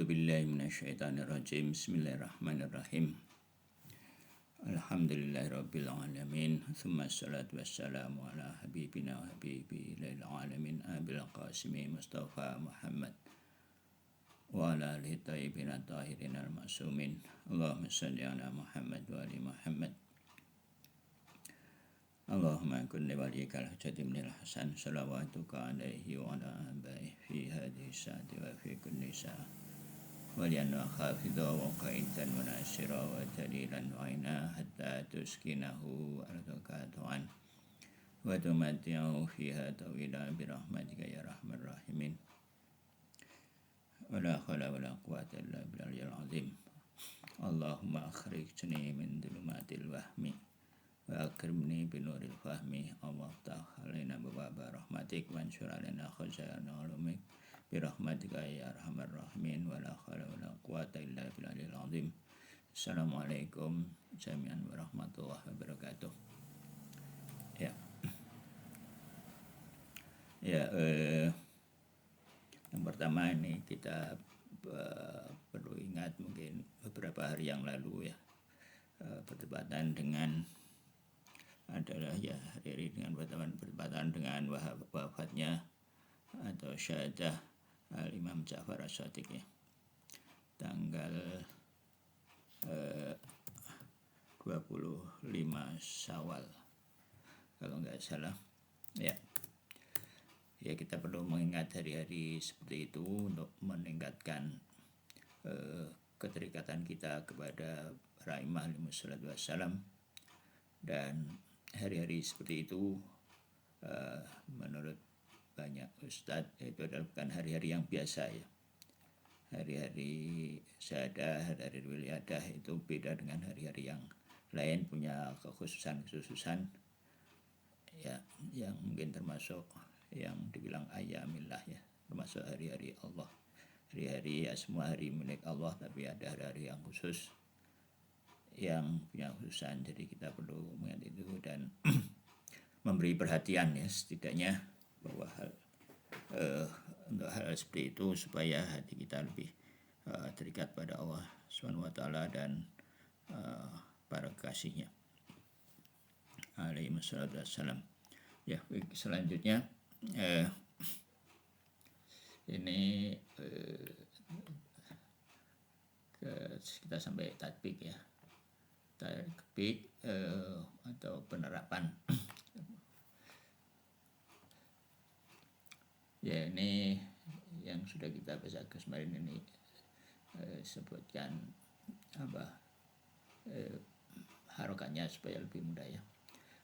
A'udzu billahi minasyaitonir rajim. Bismillahirrahmanirrahim. Alhamdulillahirabbil alamin. Tsumma shalatu wassalamu ala habibina wa habibi lil alamin abil qasimi Mustafa Muhammad wa ala alihi thayyibin tahirin al ma'sumin. Allahumma shalli ala Muhammad wa ali Muhammad. Allahumma kulli waliyikal hajati minal hasan salawatuka alaihi wa ala abaihi fi hadhihi sa'ati wa fi kulli sa'ah walianna khafidha wa qaidan wa nasira wa dalilan wa ina hatta tuskinahu ardaka tu'an wa tumati'u fiha tawila birahmatika ya rahman rahimin wa la khawla wa la quwata illa billahil azim. Allahumma akhrijni min dhulumatil wahmi wa akrimni binuril fahmi. Allah ta'ala bababa rahmatik wa ansur alana khazana ulumik birahmatika ya arhamar rahimin wa la haula wa la quwata illa billahil azim. Assalamualaikum jami'an warahmatullahi wabarakatuh. Yang pertama ini kita perlu ingat mungkin beberapa hari yang lalu ya, bertepatan dengan adalah ya hari dengan bertepatan dengan wafatnya atau syahadah Al-Imam Ja'far As-Shadiq ya, tanggal 25 Syawal kalau nggak salah ya. Kita perlu mengingat hari-hari seperti itu untuk meningkatkan keterikatan kita kepada para imam alaihi wassalatu wassalam. Dan hari-hari seperti itu menurut banyak ustadz itu adalah bukan hari-hari yang biasa ya. Hari-hari syahadah, hari-hari wiladah itu beda dengan hari-hari yang lain, punya kekhususan ya, yang mungkin termasuk yang dibilang ayamillah ya, termasuk hari-hari Allah. Hari-hari ya, semua hari milik Allah, tapi ada hari-hari yang khusus yang punya khususan. Jadi kita perlu mengingat itu dan memberi perhatian ya, setidaknya bahwa untuk hal seperti itu supaya hati kita lebih terikat pada Allah Subhanahu wa taala dan para kekasihnya alaihi wassalatu wassalam. Ya, selanjutnya ini kita sampai tatbik ya. Tatbik atau penerapan. Ya, ini yang sudah kita bahas kemarin ini sebutkan harokatnya supaya lebih mudah ya.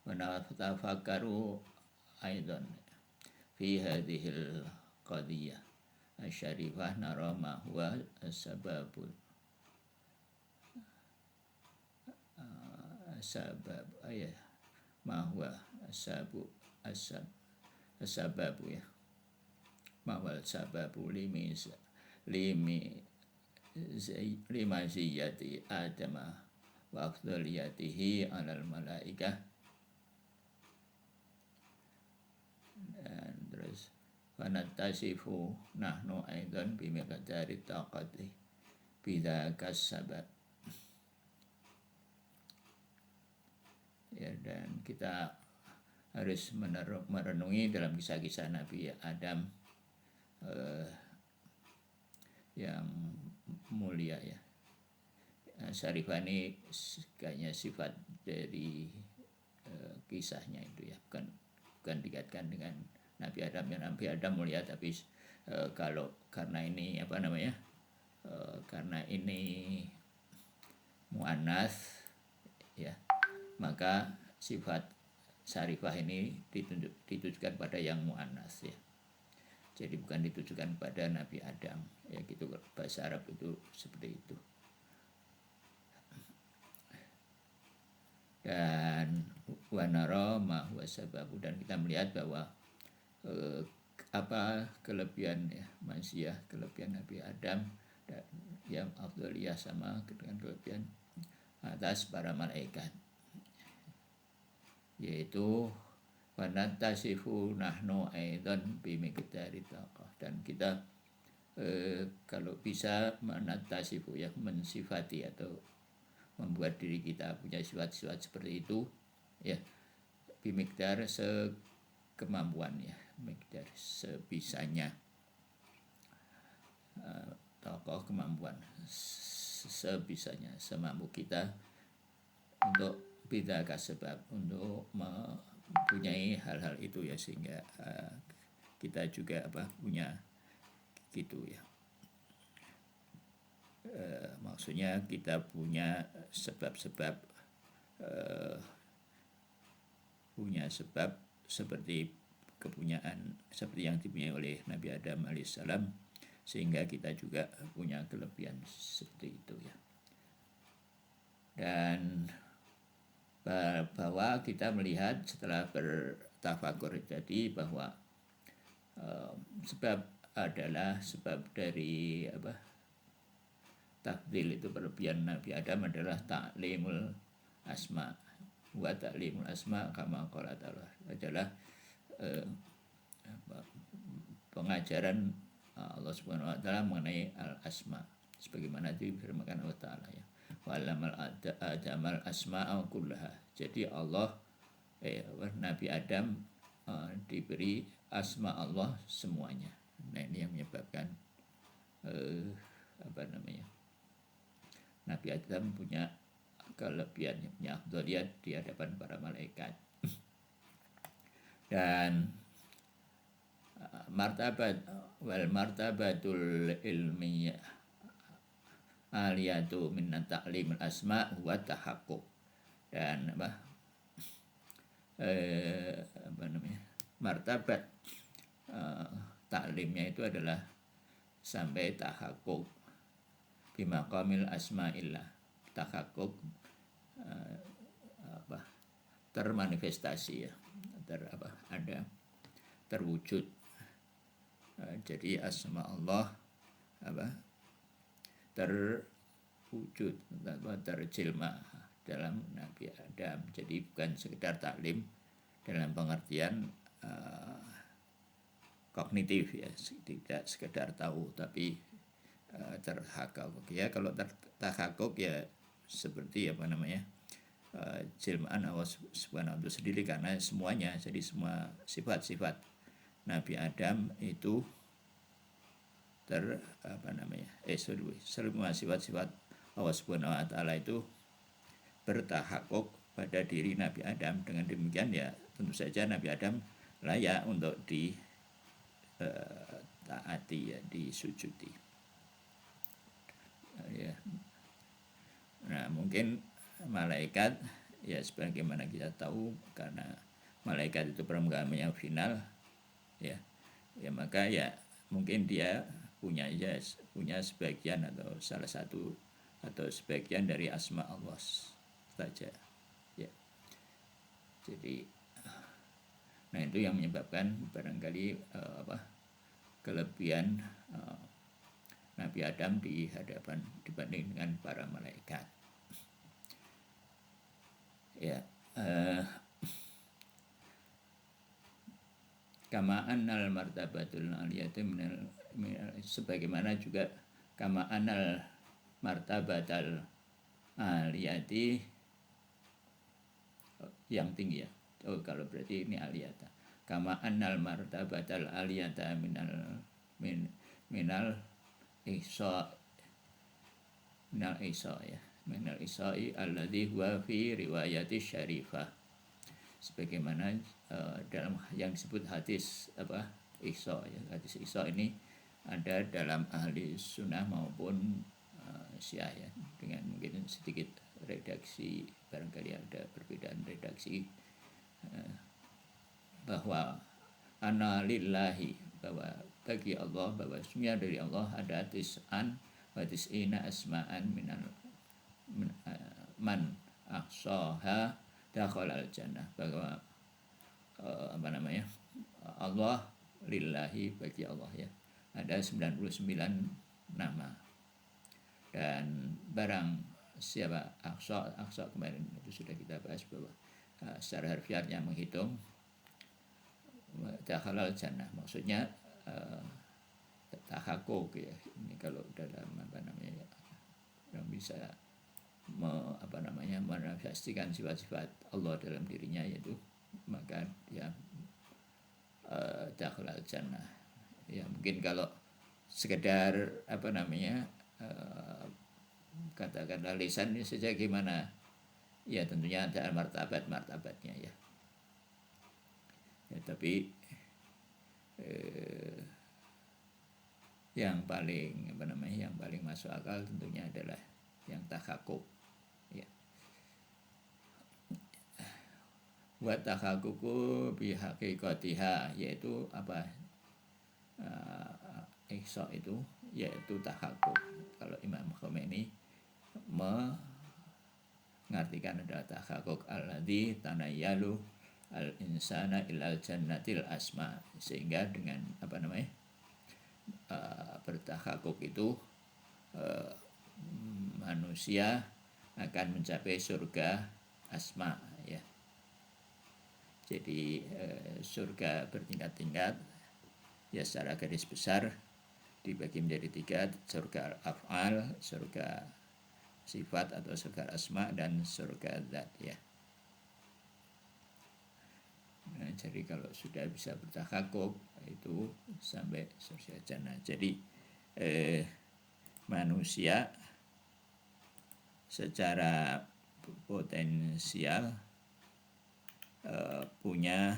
Wa natafakkaru aidan fi hadhil qadiyah asyarifah nara ma huwa as-sababul ma huwa as-sababu ya, ma wal sababu lima ziyati adama wa afdaliyatihi alal malaikah. Dan terus fanatasifu nahnu aidan bimiqdari taqati bidzakas sabab ya. Dan kita harus merenungi dalam kisah-kisah Nabi Adam yang mulia ya. Syarifah ini kayaknya sifat dari kisahnya itu ya, bukan dikaitkan dengan Nabi Adam. Ya, Nabi Adam mulia, tapi kalau karena ini karena ini muannats ya, maka sifat syarifah ini ditujukan pada yang muannats ya. Jadi bukan ditujukan pada Nabi Adam ya, gitu. Bahasa Arab itu seperti itu. Dan wanara ma huwa sababu, dan kita melihat bahwa apa kelebihan ya manusia, kelebihan Nabi Adam dan yang afdaliyah sama dengan kelebihan atas para malaikat, yaitu wanatasifu nahnu aidan bimiqdari taqah. Dan kita kalau bisa menatasifu ya, mensifati atau membuat diri kita punya sifat-sifat seperti itu ya, bimikdar sekemampuan ya, mikdar sebisanya, tokoh kemampuan sebisanya, semampu kita untuk beda sebab untuk mempunyai hal-hal itu ya, sehingga kita juga punya gitu ya. Maksudnya kita punya sebab-sebab, punya sebab seperti kepunyaan seperti yang dipunyai oleh Nabi Adam alaihissalam, sehingga kita juga punya kelebihan seperti itu ya. Dan bahwa kita melihat setelah bertafakur jadi bahwa sebab adalah sebab dari tafdil itu, berlebihan Nabi Adam adalah ta'limul asma wa ta'limul asma kama qala ta'ala, adalah pengajaran Allah Subhanahu wa taala mengenai al-asma, sebagaimana difirmankan Allah taala ya, wa'alamal adamal asma'a kullaha. Jadi Allah Nabi Adam diberi asma Allah semuanya. Nah, ini yang menyebabkan Nabi Adam punya kelebihan, punya afdhaliyat di hadapan para malaikat. Dan martabat wal martabatul ilmiyah aliyatu min ta'limul asma wa tahaqquq. Dan martabat taklimnya itu adalah sampai tahaqquq bimaqamil asma'illah, tahaqquq termanifestasi ya, ada terwujud. Jadi asma Allah terwujud, terjilma dalam Nabi Adam. Jadi bukan sekedar taklim dalam pengertian kognitif ya, tidak sekedar tahu, tapi terhakuk ya. Kalau terhakuk ya seperti jilmaan Allah Subhanahu itu sendiri, karena semuanya, jadi semua sifat-sifat Nabi Adam itu semua sifat-sifat Allah Subhanahu wa taala itu bertahakuk pada diri Nabi Adam. Dengan demikian ya tentu saja Nabi Adam layak untuk ditaati ya, disujudi ya. Nah, mungkin malaikat ya, sebagaimana kita tahu, karena malaikat itu perenggaman yang final ya, maka ya mungkin dia punya sebagian atau salah satu atau sebagian dari asma Allah saja ya. Jadi nah, itu yang menyebabkan barangkali kelebihan Nabi Adam di hadapan dibanding dengan para malaikat ya. Kama annal martabatul aliyati sebagaimana juga kama annal martabatal aliyati yang tinggi ya. Kalau berarti ini aliyata. Kama annal martabatal aliyata minal ihsa ya, minal ihsa'i alladhi huwa fi riwayati syarifah, sebagaimana dalam yang disebut hadis ihsa ya. Hadis ihsa ini ada dalam ahli sunnah maupun syiah ya, dengan mungkin sedikit redaksi, barangkali ada perbedaan redaksi, bahwa ana lillahi, bahwa bagi Allah, bahwa sesungguhnya dari Allah ada tis'an wa tis'ina asma'an man ahsaha dakhala al-jannah, bahwa Allah lillahi, bagi Allah ya, ada 99 nama, dan barang siapa ahsa kemarin itu sudah kita bahas bahwa secara harfiahnya menghitung dakhala al-jannah, maksudnya tahakuk ya. Ini kalau dalam yang bisa manifestasikan sifat-sifat Allah dalam dirinya, yaitu maka dia dakhala jannah. Ya mungkin kalau sekedar katakanlah lisan ini saja gimana, ya tentunya ada martabatnya ya. Tapi yang paling masuk akal tentunya adalah yang tahakuk ya. Wa tahakuku bihaqiqatiha, yaitu ihsa itu yaitu tahakuk. Kalau Imam Khomeini mengartikan adalah tahakuk alladzi tanayyalu al insana ilal jannatil asma, sehingga dengan bertahakuk itu manusia akan mencapai surga asma ya. Jadi surga bertingkat-tingkat ya, secara garis besar dibagi menjadi 3, surga af'al, surga sifat atau surga asma, dan surga zat ya. Nah, jadi kalau sudah bisa bertahakuk itu sampai surga jannah. Jadi manusia secara potensial punya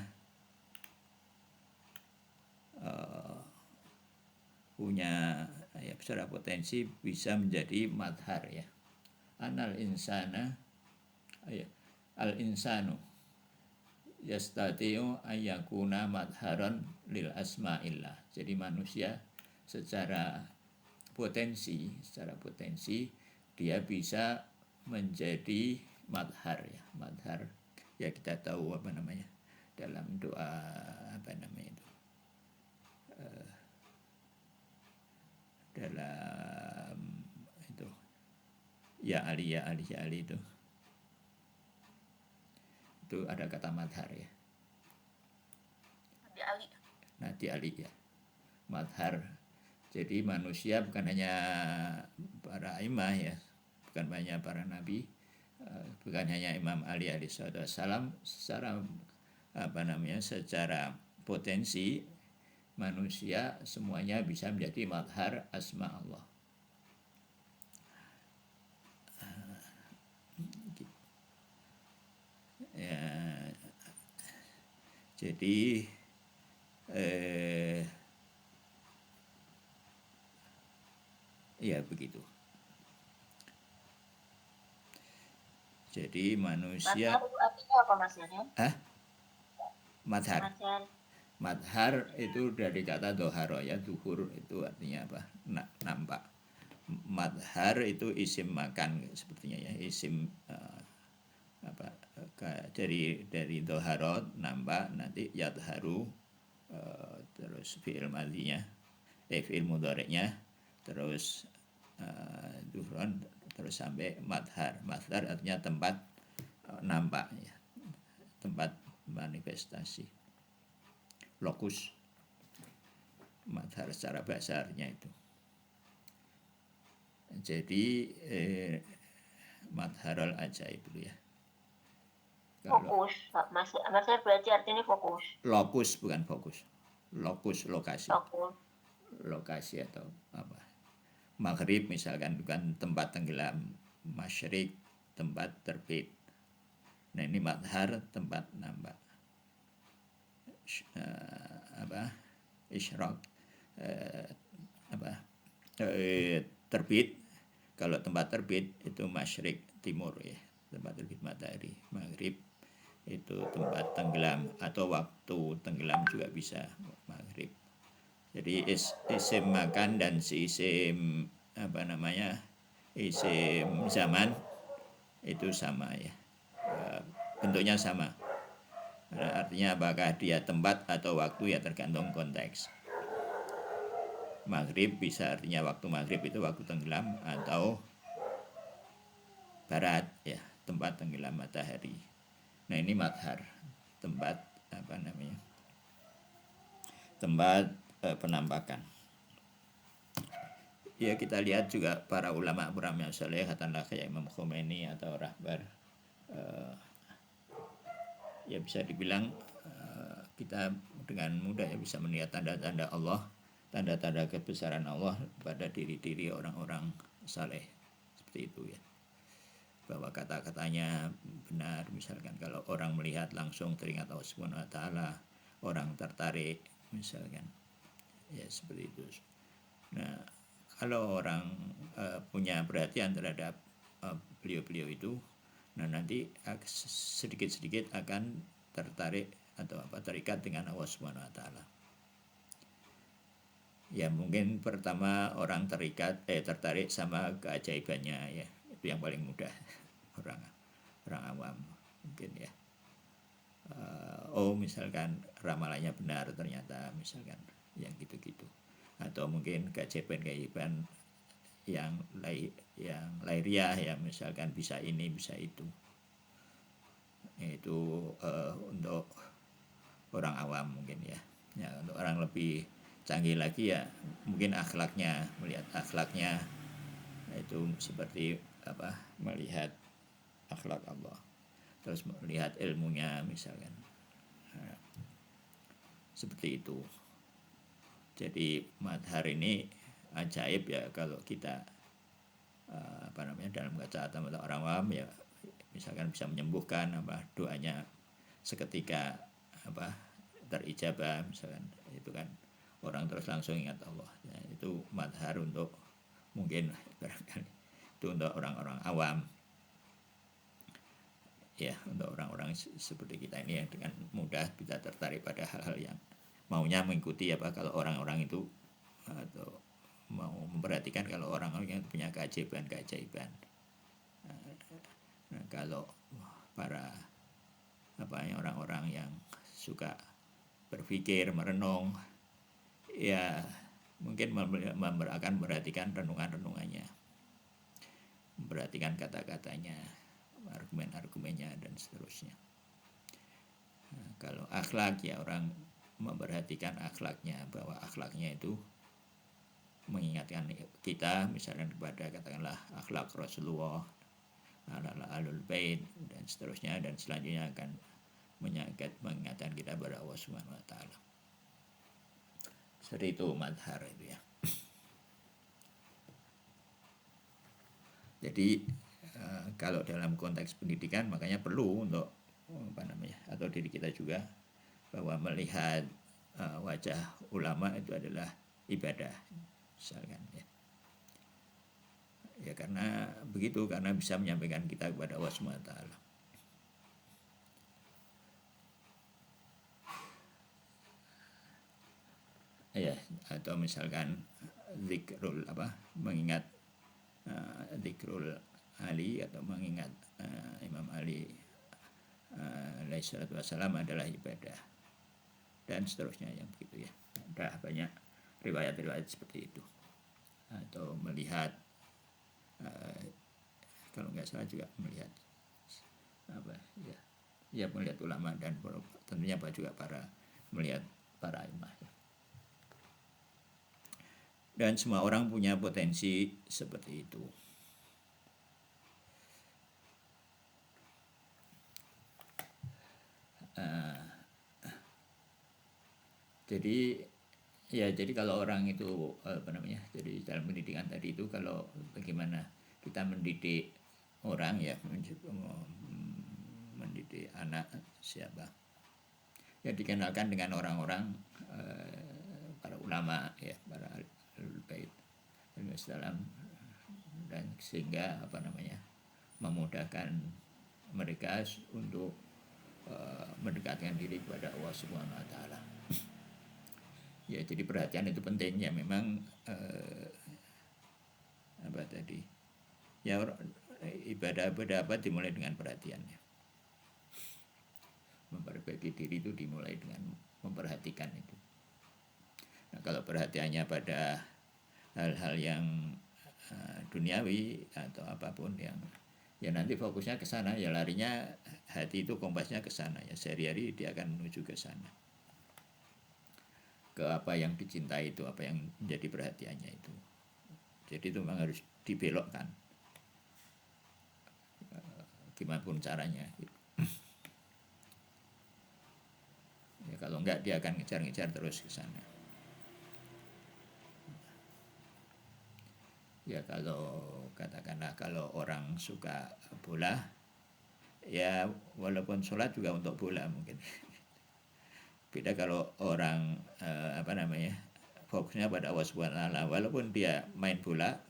ya, secara potensi bisa menjadi madhar ya. Anal insana ya, al insanu yastati'u ayyakuna madharan lil asma'illah. Jadi manusia secara potensi dia bisa menjadi madhar ya. Madhar ya, kita tahu dalam doa dalam itu ya Ali itu ada kata madhar ya. Nabi Ali ya, madhar. Jadi manusia bukan hanya para imam ya, bukan hanya para nabi, bukan hanya Imam Ali alaihissalam, secara secara potensi manusia semuanya bisa menjadi madhar asma Allah. Ya, jadi ya begitu. Jadi manusia artinya apa Mas ya? Madhar. Madhar itu dari kata doharo ya, duhur itu artinya apa? Nampak. Madhar itu isim makan sepertinya ya, isim dari doharo nampak, nanti yadharu terus fi'il madhinya, fi'il mudhari'nya, terus duhron, terus sampai madhar. Madhar artinya tempat nampak ya, tempat manifestasi, lokus. Madhar secara bahasa artinya itu. Jadi madharul ajaib itu ya. Fokus, Madhar berarti artinya fokus. Lokus bukan fokus. Lokus, lokasi. Fokus. Lokasi atau apa? Maghrib misalkan bukan tempat tenggelam, masyrik tempat terbit. Nah ini madhar tempat nampak. Isyraq terbit. Kalau tempat terbit itu masyrik, timur ya, tempat terbit matahari. Maghrib itu tempat tenggelam atau waktu tenggelam juga bisa maghrib. Jadi isim makan dan si isim isim zaman itu sama ya, bentuknya sama. Artinya apakah dia tempat atau waktu ya tergantung konteks. Maghrib bisa artinya waktu maghrib itu waktu tenggelam, atau barat ya, tempat tenggelam matahari. Nah ini madhar, tempat tempat penampakan. ya kita lihat juga para ulama yang saleh, katakanlah kayak Imam Khomeini atau Rahbar, ya bisa dibilang kita dengan mudah ya bisa melihat tanda-tanda Allah, tanda-tanda kebesaran Allah pada diri-diri orang-orang saleh seperti itu ya, bahwa kata-katanya benar. Misalkan kalau orang melihat langsung teringat Allah Subhanahu wa taala, orang tertarik misalkan, ya seperti itu. Nah, kalau orang punya perhatian terhadap beliau-beliau itu, nah nanti sedikit-sedikit akan tertarik atau terikat dengan Allah Subhanahu wa taala. Ya mungkin pertama orang tertarik sama keajaibannya ya, itu yang paling mudah orang awam mungkin ya. Misalkan ramalannya benar ternyata, misalkan yang gitu-gitu, atau mungkin keajaiban yang lahiriah ya, misalkan bisa ini bisa itu untuk orang awam mungkin ya. Untuk orang lebih canggih lagi ya mungkin akhlaknya, melihat akhlaknya itu seperti melihat akhlak Allah, terus melihat ilmunya misalkan, seperti itu. Jadi madhar ini ajaib ya kalau kita dalam kacamata orang awam ya, misalkan bisa menyembuhkan doanya seketika terijabah misalkan, itu kan orang terus langsung ingat Allah ya, itu madhar untuk mungkin barangkali itu untuk orang-orang awam ya, untuk orang-orang seperti kita ini yang dengan mudah bisa tertarik pada hal-hal yang maunya mengikuti kalau orang-orang itu, atau mau memperhatikan kalau orang-orang yang punya keajaiban. Nah, kalau para orang-orang yang suka berpikir, merenung, ya mungkin akan memperhatikan renungannya, memperhatikan kata-katanya, argumen-argumennya dan seterusnya. Nah, kalau akhlak ya orang memperhatikan akhlaknya, bahwa akhlaknya itu mengingatkan kita misalnya kepada katakanlah akhlak Rasulullah, alul bait dan seterusnya, dan selanjutnya akan mengingatkan kita pada Allah Subhanahu wa taala. Seperti itu madhar itu ya. Jadi kalau dalam konteks pendidikan makanya perlu untuk atau diri kita juga, bahwa melihat wajah ulama itu adalah ibadah misalkan ya. Ya karena begitu, karena bisa menyampaikan kita kepada Allah Subhanahu wa taala. Ya, atau misalkan zikrul mengingat zikrul Ali, atau mengingat Imam Ali alaihi salatu wassalam adalah ibadah dan seterusnya yang begitu ya. Ada banyak riwayat-riwayat seperti itu. Atau melihat kalau nggak salah juga melihat melihat ulama, dan tentunya juga melihat para imam. Dan semua orang punya potensi seperti itu. Jadi kalau orang itu jadi dalam pendidikan tadi itu, kalau bagaimana kita mendidik orang ya, mendidik anak siapa ya, dikenalkan dengan orang-orang para ulama ya, para ahlul bait alaihissalam, dan sehingga memudahkan mereka untuk mendekatkan diri kepada Allah Subhanahu wa taala. Ya, jadi perhatian itu penting ya, memang ibadah dimulai dengan perhatian ya. Memperbaiki diri itu dimulai dengan memperhatikan itu. Nah, kalau perhatiannya pada hal-hal yang duniawi atau apapun yang ya nanti fokusnya ke sana ya, larinya hati itu kompasnya ke sana ya, sehari-hari dia akan menuju ke sana, ke apa yang dicintai itu, apa yang menjadi perhatiannya itu. Jadi itu memang harus dibelokkan gimana pun caranya. Ya, kalau enggak dia akan ngejar-ngejar terus ke sana. Ya kalau katakanlah kalau orang suka bola, ya walaupun sholat juga untuk bola mungkin. Beda kalau orang fokusnya pada Allah Subhanahu wa taala, walaupun dia main bola,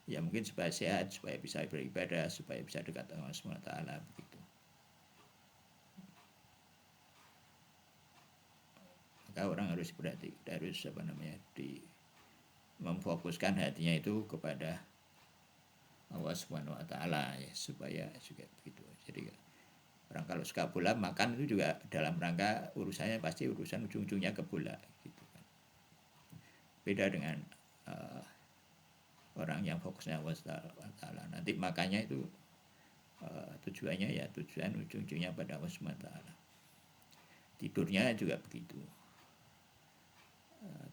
ya mungkin supaya sehat, supaya bisa beribadah, supaya bisa dekat dengan Allah Subhanahu wa taala begitu. Maka orang harus berarti harus memfokuskan hatinya itu kepada Allah Subhanahu wa taala ya, supaya juga begitu. Jadi orang kalau suka bola makan itu juga dalam rangka urusannya pasti urusan ujung-ujungnya ke bola gitu kan. Beda dengan orang yang fokusnya Allah Subhanahu wa taala. Nanti makannya itu tujuannya ya tujuan ujung-ujungnya pada Allah Subhanahu wa taala. Tidurnya juga begitu.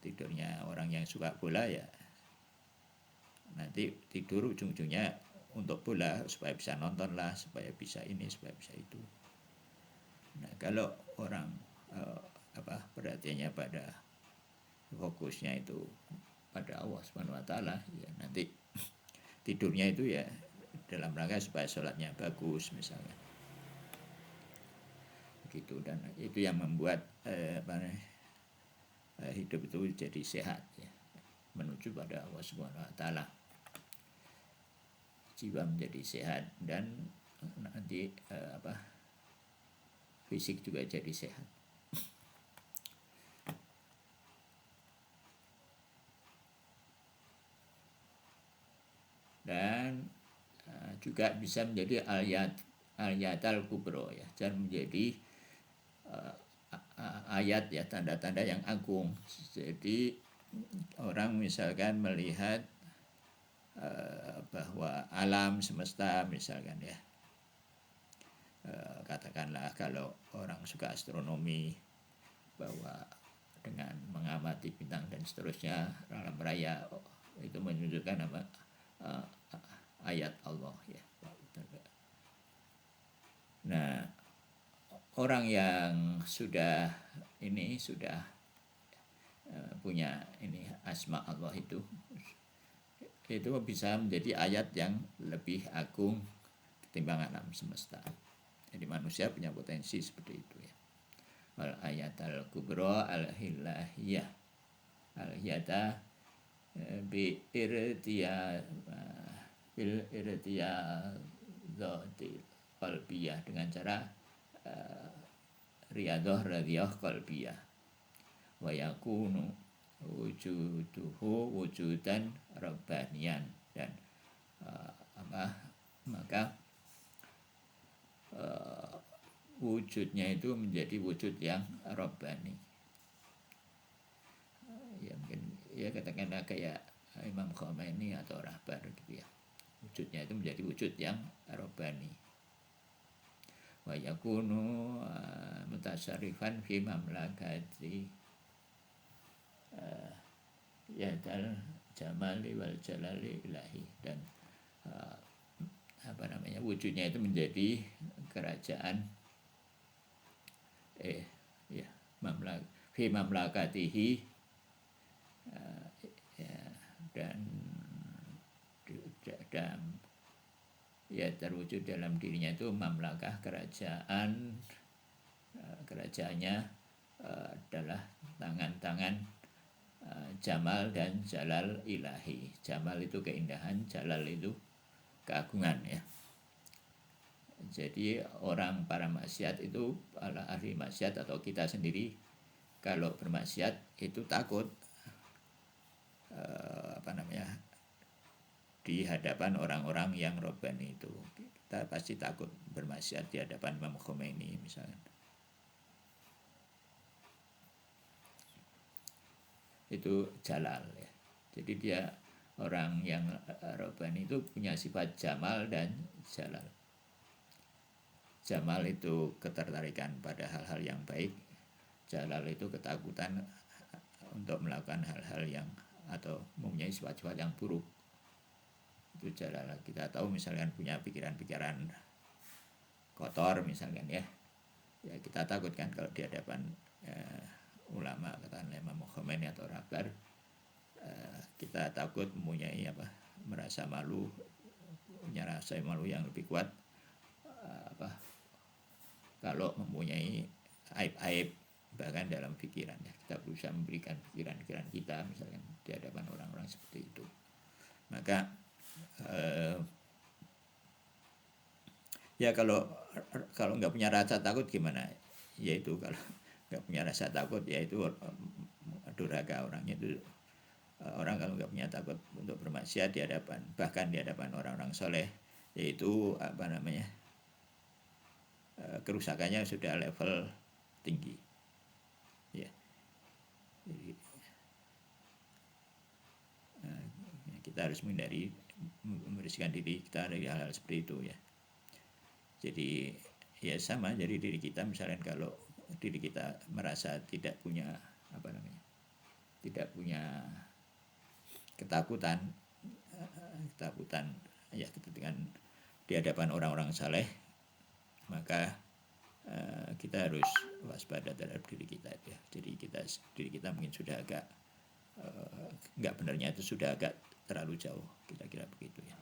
Tidurnya orang yang suka bola ya nanti tidur ujung-ujungnya untuk bola supaya bisa nonton lah, supaya bisa ini, supaya bisa itu. Nah kalau orang perhatiannya pada fokusnya itu pada Allah Subhanahu wa taala, ya nanti tidurnya itu ya dalam rangka supaya sholatnya bagus misalnya. Gitu, dan itu yang membuat hidup itu jadi sehat ya, menuju pada Allah Subhanahu wa taala. Jiwa menjadi sehat dan nanti fisik juga jadi sehat. Dan juga bisa menjadi ayat al-kubro ya, dan menjadi ayat ya, tanda-tanda yang agung. Jadi orang misalkan melihat bahwa alam semesta misalkan ya, katakanlah kalau orang suka astronomi, bahwa dengan mengamati bintang dan seterusnya alam raya itu menunjukkan ayat Allah ya. Nah orang yang sudah punya ini asma Allah itu bisa menjadi ayat yang lebih agung ketimbang alam semesta. Jadi manusia punya potensi seperti itu ya. Al ayat al kubra al hilahiyah, al hiyata bi irtiya dhatil qalbiyah, dengan cara riyadhah radhiyah qalbiyah, wa yakunu wujuduhu wujudan rabbaniyan, dan maka wujudnya itu menjadi wujud yang rabbani. Ya mungkin ya katakanlah kayak Imam Khomeini atau Rahbar gitu ya. Wujudnya itu menjadi wujud yang rabbani. Wa yakunu mutasarrifan fi mamlakati yadal jamali wal jalali ilahi, dan wujudnya itu menjadi kerajaan fi mamlakatihi dan ya terwujud dalam dirinya itu mamlakah, kerajaannya adalah tangan-tangan jamal dan jalal ilahi. Jamal itu keindahan, jalal itu keagungan ya. Jadi orang para maksiat itu, ahli maksiat atau kita sendiri kalau bermaksiat itu takut di hadapan orang-orang yang robbani itu. Kita pasti takut bermaksiat di hadapan Imam Khomeini misalnya. Itu jalal ya. Jadi dia orang yang robbani itu punya sifat jamal dan jalal. Jamal itu ketertarikan pada hal-hal yang baik. Jalal itu ketakutan untuk melakukan hal-hal yang atau mempunyai sifat-sifat yang buruk. itu jalalah. Kita tahu misalkan punya pikiran-pikiran kotor misalkan ya kita takut kan kalau di hadapan ulama, katakanlah Imam Khomeini atau Rabar, kita takut mempunyai merasa malu, punya rasa malu yang lebih kuat kalau mempunyai aib-aib bahkan dalam pikiran ya. Kita berusaha memberikan pikiran-pikiran kita misalkan di hadapan orang-orang seperti itu. Maka ya kalau nggak punya rasa takut gimana? Yaitu kalau nggak punya rasa takut yaitu durhaka orangnya itu. Orang kalau nggak punya takut untuk bermaksiat di hadapan, bahkan di hadapan orang-orang soleh, yaitu kerusakannya sudah level tinggi. Ya. Jadi, kita harus menghindari membersihkan diri kita dari hal-hal seperti itu ya. Jadi ya sama, jadi diri kita misalnya kalau diri kita merasa tidak punya ketakutan ya dengan di hadapan orang-orang saleh, maka kita harus waspada terhadap diri kita ya. Jadi diri kita mungkin sudah agak nggak benarnya itu sudah agak terlalu jauh, kira-kira begitu ya.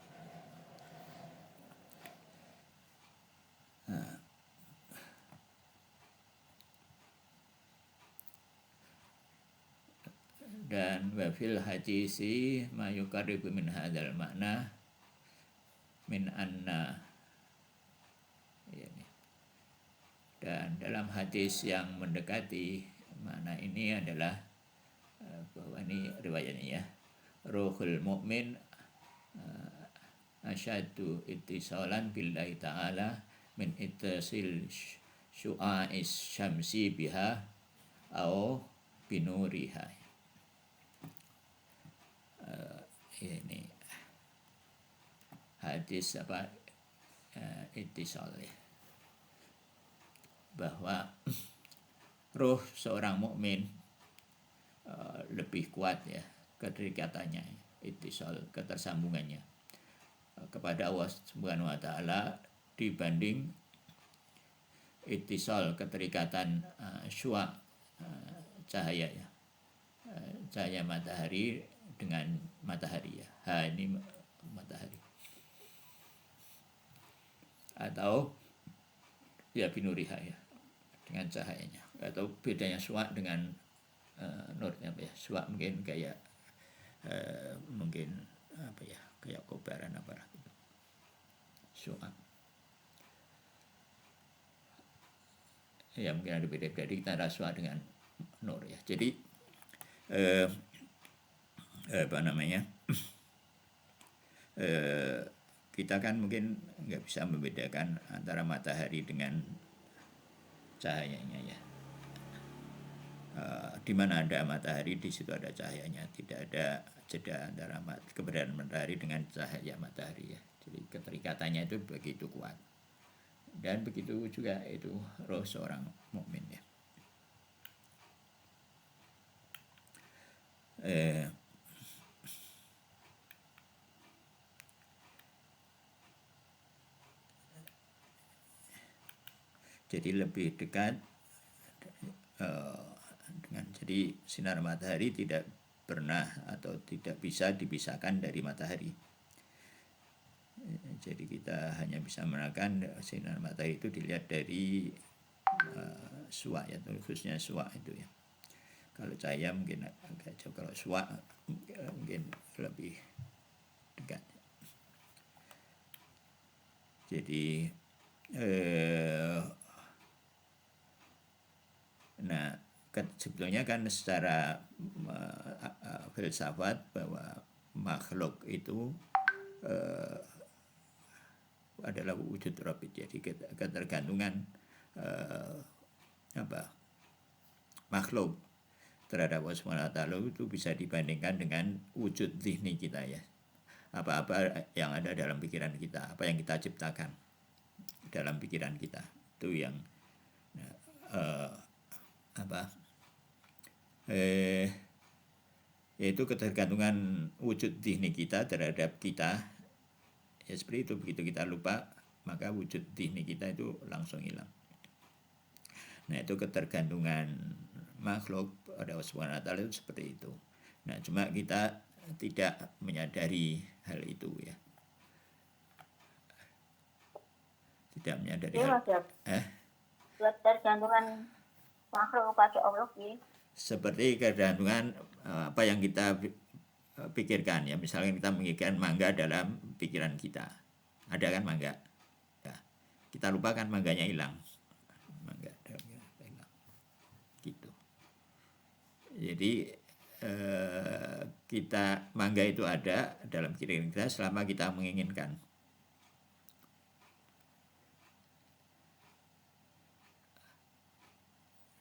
Dan wafil hadisi ma yuqarribu min hadzal makna min anna ya, dan dalam hadis yang mendekati makna ini adalah bahwa ini riwayatnya ya, ruhul mukmin asyaddu ittisalan billahi ta'ala min ittasil syu'a'is syamsi biha au binuriha. Ini hadis ittisal ya, bahwa roh seorang mukmin lebih kuat ya keterikatannya, ittisal ketersambungannya kepada Allah Subhanahu wa taala dibanding ittisal keterikatan syua cahaya ya, cahaya matahari dengan matahari ya. Ini matahari atau ya binuriha ya, dengan cahayanya. Atau bedanya syua dengan nurnya ya. Syua mungkin kayak kayak kobaran gitu. Syua ya mungkin ada beda-beda antara syua dengan nur ya. Jadi kita kan mungkin nggak bisa membedakan antara matahari dengan cahayanya ya. Di mana ada matahari di situ ada cahayanya, tidak ada jeda antara keberadaan matahari dengan cahaya matahari ya. Jadi keterikatannya itu begitu kuat, dan begitu juga itu roh seorang mukmin ya. Jadi lebih dekat dengan, jadi sinar matahari tidak pernah atau tidak bisa dipisahkan dari matahari. Jadi kita hanya bisa menekan sinar matahari itu dilihat dari syua ya, khususnya syua itu ya. Kalau cahaya mungkin agak jauh, kalau syua mungkin lebih dekat. Jadi sebetulnya kan secara filsafat bahwa makhluk itu adalah wujud rabit. Jadi ketergantungan makhluk terhadap Allah Subhanahu wa taala itu bisa dibandingkan dengan wujud zihni kita ya. Apa-apa yang ada dalam pikiran kita, apa yang kita ciptakan dalam pikiran kita, itu yang yaitu ketergantungan wujud zihni kita terhadap kita Ya seperti itu, begitu kita lupa maka wujud dhihni kita itu langsung hilang. Nah itu ketergantungan makhluk pada Allah Subhanahu wa taala itu seperti itu. Nah cuma kita tidak menyadari hal itu ya. Tidak menyadari hal. Ketergantungan makhluk pada Allah ya. Seperti ketergantungan apa yang kita pikirkan ya, misalnya kita memikirkan mangga dalam pikiran kita, ada kan mangga ya, kita lupakan mangganya hilang, mangga hilang gitu. Jadi kita mangga itu ada dalam pikiran kita selama kita menginginkan.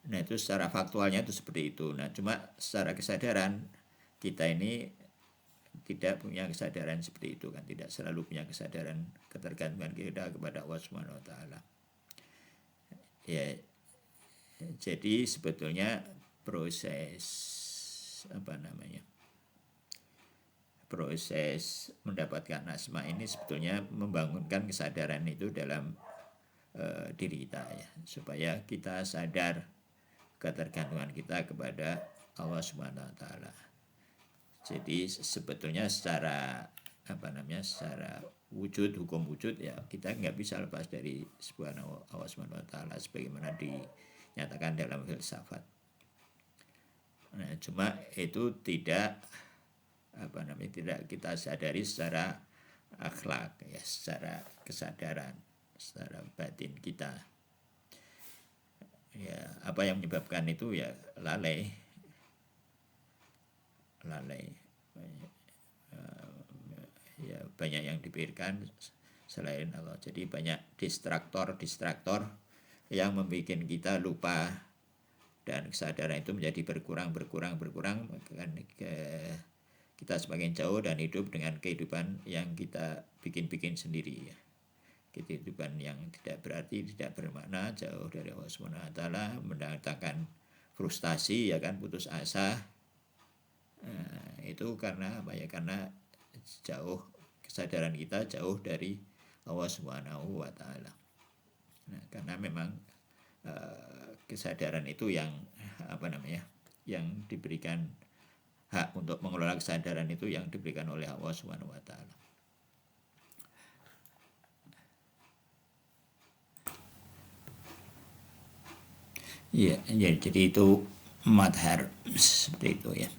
Nah itu secara faktualnya itu seperti itu. Nah cuma secara kesadaran kita ini tidak punya kesadaran seperti itu kan, tidak selalu punya kesadaran ketergantungan kita kepada Allah Subhanahu wa taala. Ya, jadi sebetulnya proses proses mendapatkan asma ini sebetulnya membangunkan kesadaran itu dalam diri kita ya, supaya kita sadar ketergantungan kita kepada Allah Subhanahu wa taala. Jadi sebetulnya secara secara wujud, hukum wujud ya kita nggak bisa lepas dari Allah Subhanahu wa taala sebagaimana dinyatakan dalam filsafat. Nah, cuma itu tidak tidak kita sadari secara akhlak ya, secara kesadaran, secara batin kita. Ya, apa yang menyebabkan itu ya lalai ya, banyak yang dipikirkan selain Allah. Jadi banyak distraktor yang membuat kita lupa dan kesadaran itu menjadi berkurang kan kita semakin jauh dan hidup dengan kehidupan yang kita bikin sendiri ya. Kehidupan yang tidak berarti, tidak bermakna, jauh dari Allah Subhanahu wa taala, mendatangkan frustasi ya kan, putus asa. Itu karena apa ya? Karena jauh kesadaran kita jauh dari Allah Subhanahu wa taala. Nah, karena memang kesadaran itu yang yang diberikan hak untuk mengelola kesadaran itu yang diberikan oleh Allah Subhanahu wa taala. Ya, jadi itu madhar seperti itu ya.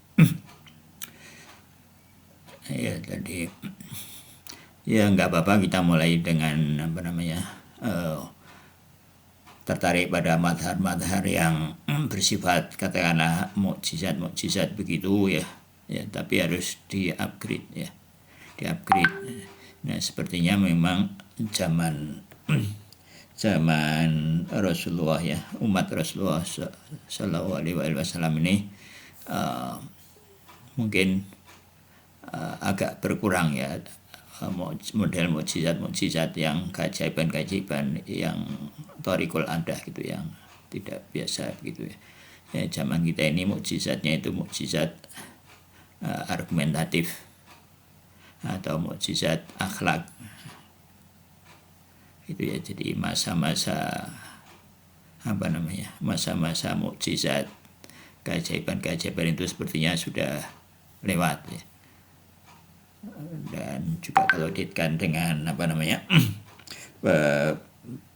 Ya, jadi ya nggak apa-apa kita mulai dengan tertarik pada madhar yang bersifat katakanlah mukjizat begitu ya. Ya, tapi harus di-upgrade ya. Di-upgrade. Nah, sepertinya memang zaman Rasulullah ya, umat Rasulullah Sallallahu Alaihi Wasallam ini mungkin agak berkurang ya model mukjizat yang keajaiban yang thariqul adah gitu, yang tidak biasa begitu ya. Ya, zaman kita ini mukjizatnya itu mukjizat argumentatif atau mukjizat akhlak itu ya. Jadi masa-masa masa-masa mukjizat keajaiban itu sepertinya sudah lewat ya. Dan juga kalau dikaitkan dengan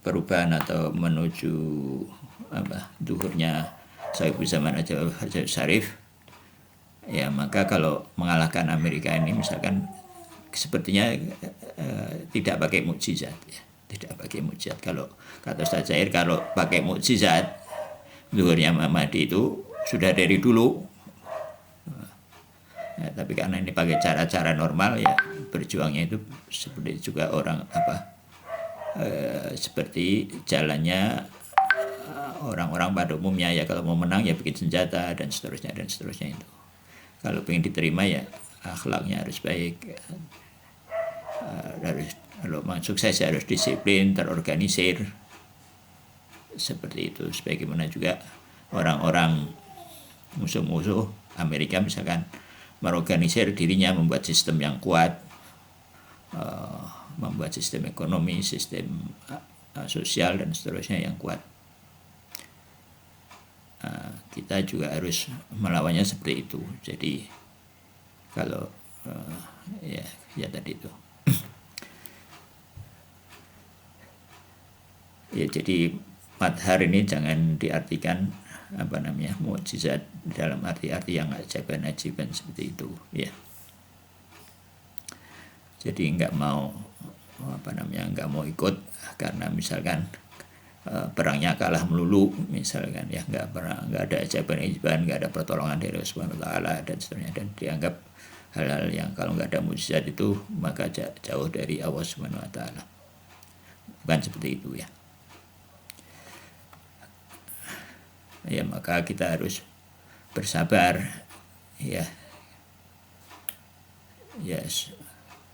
perubahan atau menuju zuhurnya Sahibu Zaman Hajar Syarif ya, maka kalau mengalahkan Amerika ini misalkan sepertinya tidak pakai mukjizat ya, tidak pakai mukjizat. Kalau kata Ustaz Zair, kalau pakai mukjizat zuhurnya Mahdi itu sudah dari dulu. Ya, tapi karena ini pakai cara-cara normal ya, berjuangnya itu seperti juga orang seperti jalannya orang-orang pada umumnya ya. Kalau mau menang ya bikin senjata dan seterusnya itu. Kalau ingin diterima ya akhlaknya harus baik, kalau mau sukses ya harus disiplin, terorganisir seperti itu. Sebagaimana juga orang-orang musuh-musuh Amerika misalkan mengorganisir dirinya, membuat sistem yang kuat membuat sistem ekonomi, sistem sosial dan seterusnya yang kuat. Kita juga harus melawannya seperti itu. Jadi kalau ya tadi itu. Ya, jadi madhar ini jangan diartikan mukjizat dalam arti-arti yang ajaban-ajaban seperti itu, ya. Jadi nggak mau ikut karena misalkan perangnya kalah melulu, misalkan ya, nggak ada ajaban-ajaban, nggak ada pertolongan dari Allah Subhanahu wa Ta'ala dan seterusnya, dan dianggap hal-hal yang kalau nggak ada mukjizat itu maka jauh dari Allah Subhanahu wa Ta'ala. Bukan seperti itu, ya. Ya, maka kita harus bersabar, ya.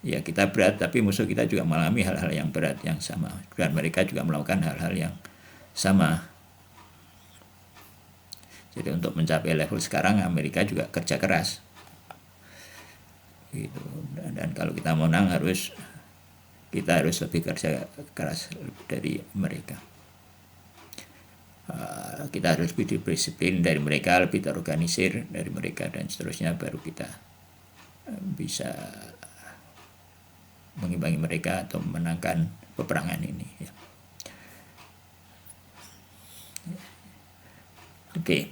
Ya, kita berat, tapi musuh kita juga mengalami hal-hal yang berat yang sama, dan mereka juga melakukan hal-hal yang sama. Jadi untuk mencapai level sekarang Amerika juga kerja keras, gitu. Dan kalau kita mau menang kita harus lebih kerja keras dari mereka. Kita harus lebih disiplin dari mereka, lebih terorganisir dari mereka dan seterusnya, baru kita bisa mengimbangi mereka atau memenangkan peperangan ini, ya. Oke.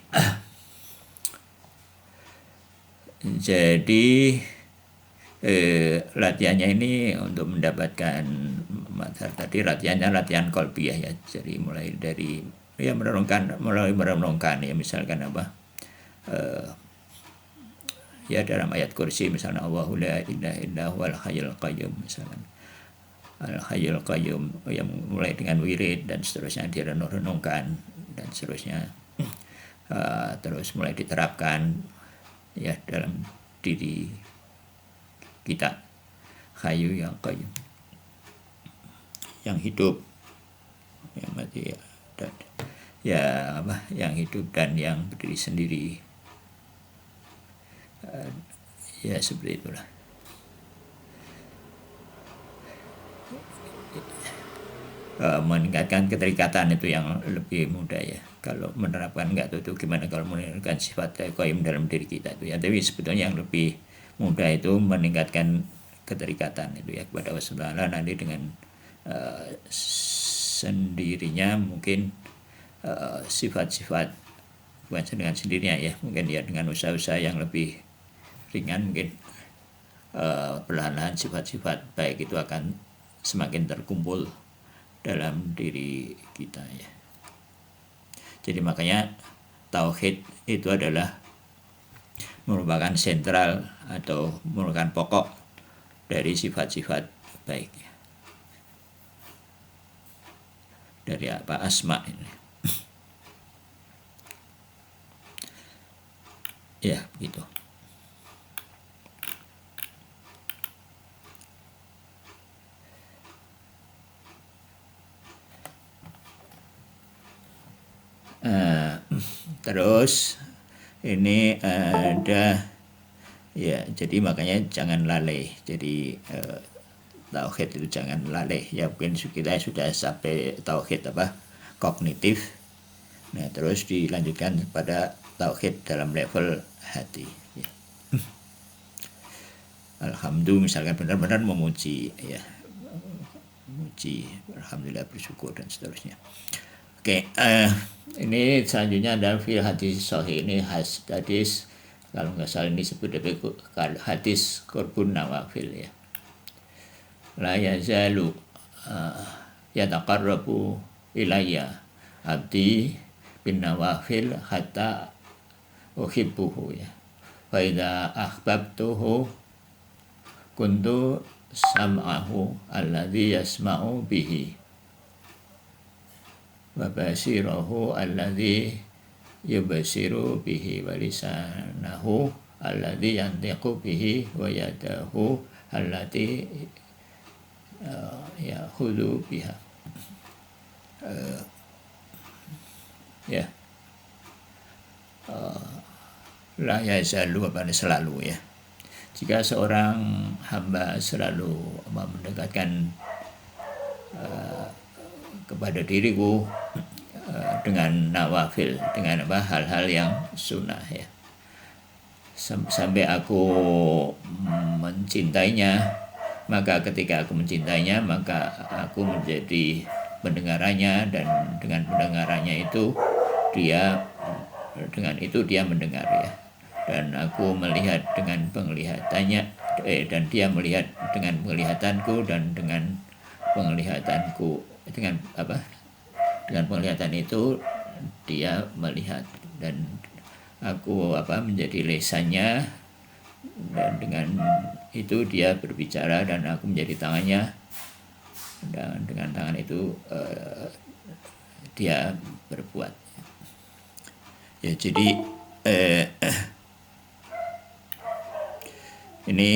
Jadi latihannya ini untuk mendapatkan madhar tadi, latihan qalbiyah, ya. Jadi mulai dari merenungkan ya, misalkan ya dalam ayat kursi misalnya, Allahu la ilaha illa huwal hayyul qayyum, misalkan al hayyul qayyum, yang mulai dengan wirid dan seterusnya direnungkan dan seterusnya, terus mulai diterapkan ya dalam diri kita, hayyu yang qayyum, yang hidup, yang mati, dan yang hidup dan yang berdiri sendiri, ya seperti itulah. Meningkatkan keterikatan itu yang lebih mudah, ya. Kalau menerapkan nggak tahu itu gimana kalau menerapkan sifat qayyum dalam diri kita itu, ya. Tapi sebetulnya yang lebih mudah itu meningkatkan keterikatan itu, ya, kepada Allah Subhanahu wa Ta'ala. Nanti dengan sendirinya mungkin sifat-sifat, bukan dengan sendirinya, ya, mungkin ya dengan usaha-usaha yang lebih ringan, mungkin perlahan-lahan sifat-sifat baik itu akan semakin terkumpul dalam diri kita, ya. Jadi makanya tauhid itu adalah merupakan sentral atau merupakan pokok dari sifat-sifat baik, ya. Dari asma ini. Ya, begitu. Terus ini ada, ya, jadi makanya jangan lalai. Jadi tauhid itu jangan lalai, ya. Mungkin kita sudah sampai tauhid kognitif, nah terus dilanjutkan pada tauhid dalam level hati, ya. Alhamdulillah, misalkan benar-benar memuji, ya, memuji, alhamdulillah, bersyukur dan seterusnya. Oke, ini selanjutnya adalah fil hadis sahih. Ini hadis, kalau nggak salah ini disebut hadis qurbun nawafil, ya. La yazalu yataqarrabu ilayya abdi bin nawafil hatta uhibbuhu, ya. Fa idza ahbabtuhu kuntu sam'ahu alladhi yasma'u bihi wa basirahu alladhi yubasiru bihi wa lisanahu alladhi yantiqu bihi wa yadahu allati ya'khudhu biha, ya. La yazalu selalu, ya. jika seorang hamba selalu mendekatkan kepada diriku dengan nawafil, dengan hal-hal yang sunnah ya, sampai aku mencintainya, maka ketika aku mencintainya maka aku menjadi pendengarannya, dan dengan pendengarannya itu dia mendengar ya, dan aku melihat dengan penglihatannya, dan dia melihat dengan penglihatanku, dan dengan penglihatanku dengan penglihatan itu dia melihat, dan aku menjadi lesannya, dan dengan itu dia berbicara, dan aku menjadi tangannya, dan dengan tangan itu dia berbuat ya. Jadi ini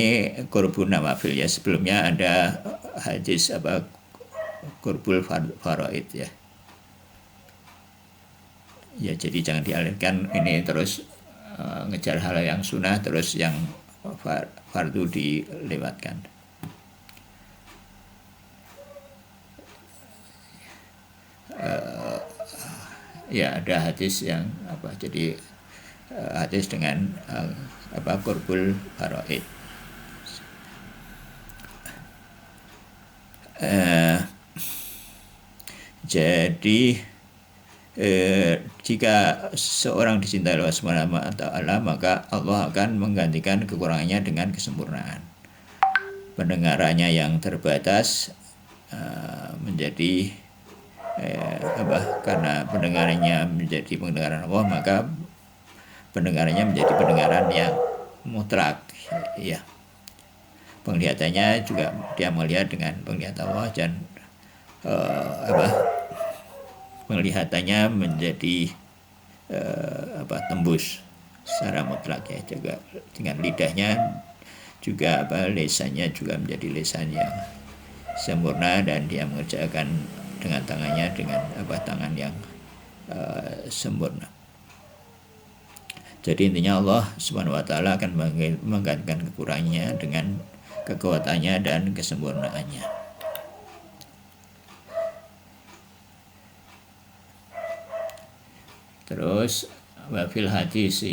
qurbun nawafil ya. Sebelumnya ada hadis qurbul faraid ya. Ya, jadi jangan dialihkan ini terus ngejar hal yang sunnah, terus yang fardu dilewatkan. Ya, ada hadis yang jadi hadis dengan qurbul faraid. Jadi jika seorang dicintai Allah Subhanahu wa Ta'ala, maka Allah akan menggantikan kekurangannya dengan kesempurnaan. Pendengarannya yang terbatas menjadi karena pendengarannya menjadi pendengaran Allah, maka pendengarannya menjadi pendengaran yang mutlak ya. Penglihatannya juga dia melihat dengan penglihatan Allah, dan penglihatannya menjadi tembus secara mutlak ya. Juga dengan lidahnya juga lesannya juga menjadi lesan yang sempurna, dan dia mengerjakan dengan tangannya dengan tangan yang sempurna. Jadi intinya Allah Subhanahu wa Ta'ala akan menggantikan kekurangannya dengan kekuatannya dan kesempurnaannya. Terus wafil hadis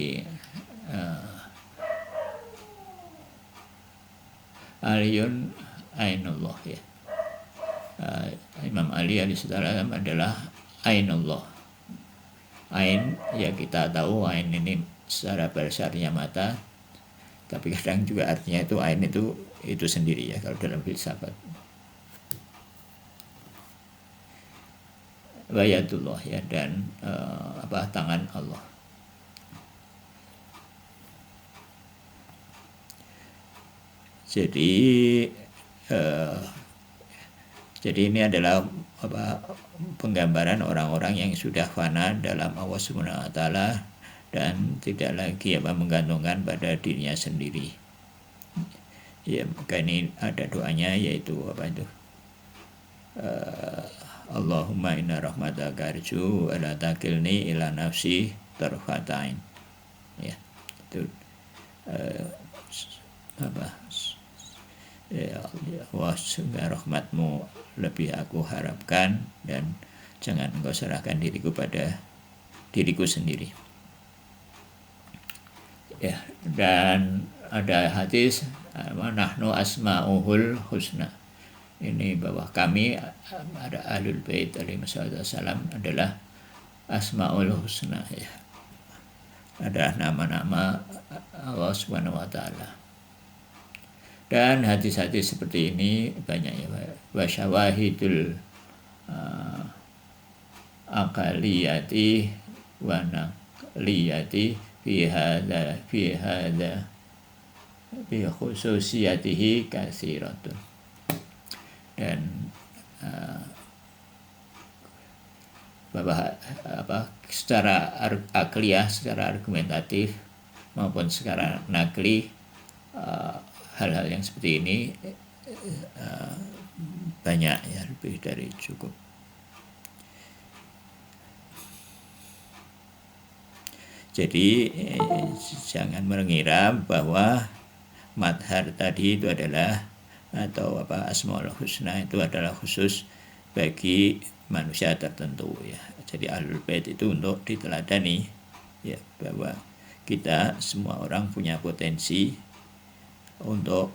Aliyun Ainullah ya. Imam Ali alaihissalam adalah Ainullah. Ain ya, kita tahu ain ini secara bahasa artinya mata, tapi kadang juga artinya itu ain itu sendiri ya kalau dalam filsafat. Wayatullah ya, dan tangan Allah. Jadi ini adalah penggambaran orang-orang yang sudah fana dalam Allah Subhanahu wa Ta'ala, dan tidak lagi menggantungkan pada dirinya sendiri. Ya, maka ini ada doanya, yaitu Allahumma inna rahmataka arju wa la takilni ila nafsi tarfatain. Ya, itu ya Allah, sehingga rahmatmu lebih aku harapkan, dan jangan engkau serahkan diriku pada diriku sendiri ya. Dan ada hadis nahnu asma'uhul husna, ini bahwa kami ada ahlul bait alaihi wasallam adalah asma'ul husna ya, ada nama-nama Allah Subhanahu wa Ta'ala. Dan hadis-hadis seperti ini banyak ya, wa syawahidul aqaliyati wa naqliyati fi hadza bi khususiyatihi katsiratun. Dan secara akliyah, secara argumentatif maupun secara nakli, hal-hal yang seperti ini banyak ya, lebih dari cukup. Jadi jangan mengira bahwa madhar tadi itu adalah atau Asmaul Husna itu adalah khusus bagi manusia tertentu ya. Jadi Ahlul Bait itu untuk diteladani ya, bahwa kita semua orang punya potensi untuk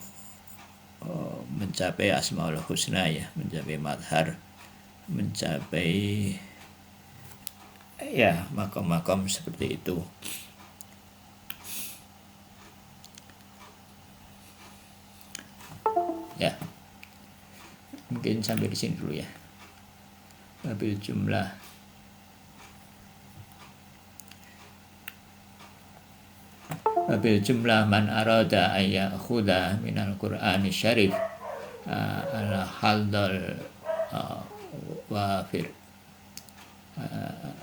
mencapai Asmaul Husna ya, mencapai madhar, mencapai ya makom-makom seperti itu. Ya, mungkin sampai di sini dulu ya. Wabil jumlah man arada ayyakhuda minal Qur'ani syarif al-haldal wafir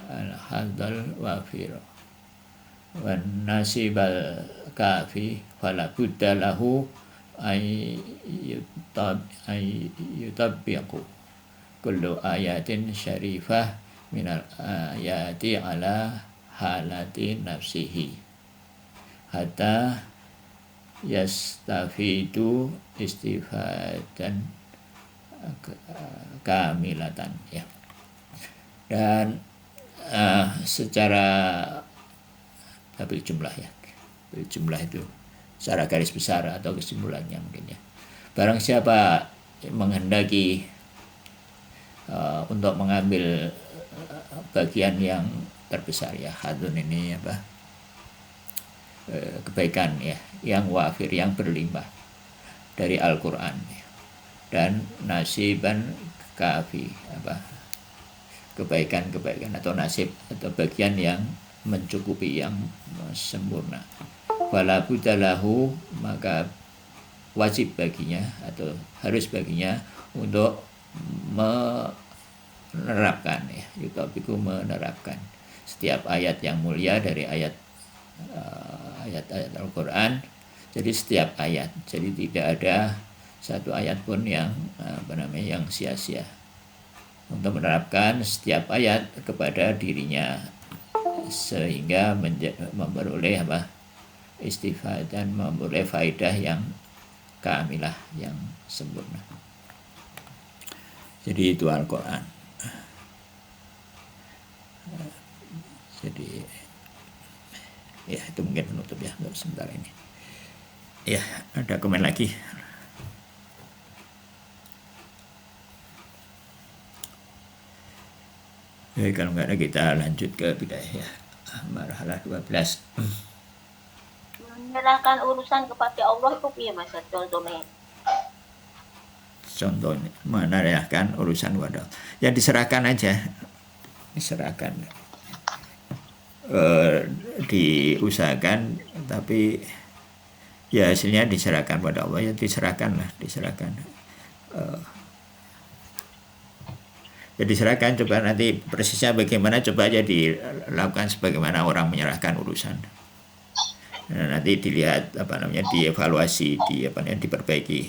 al-haldal wafir wan nasibal kafi fala budda lahu ay yutabbiqu kullu ayatin syarifah minal ayati ala halati nafsihi hatta yastafidu istifadan kamilatan ya. Dan secara bil jumlah ya, bil jumlah itu secara garis besar atau kesimpulannya mungkin ya, barang siapa menghendaki untuk mengambil bagian yang terbesar ya, hadun ini kebaikan ya, yang wafir, yang berlimpah dari Al-Quran ya. Dan nasiban kafi kebaikan atau nasib atau bagian yang mencukupi, yang sempurna. Fala budalahu, maka wajib baginya atau harus baginya untuk menerapkan ya, yutabiku menerapkan setiap ayat yang mulia dari ayat-ayat Al-Quran. Jadi setiap ayat, jadi tidak ada satu ayat pun yang yang sia-sia, untuk menerapkan setiap ayat kepada dirinya sehingga memperoleh istifadah dan memperoleh faidah yang kamilah, yang sempurna. Jadi itu Al-Quran. Jadi ya itu mungkin penutup ya untuk sebentar ini. Ya, ada komen lagi? Ya, kalau nggak ada kita lanjut ke bidayah ya. Marhalah 12. Menyerahkan urusan kepada Allah itu piye Mas contohnya? Contohnya menyerahkan urusan kepada Allah. Ya diserahkan aja. Diserahkan. Diusahakan tapi ya hasilnya diserahkan pada Allah, ya diserahkan. Ya diserahkan, coba nanti persisnya bagaimana coba aja dilakukan sebagaimana orang menyerahkan urusan. Nah, nanti dilihat dievaluasi, diperbaiki,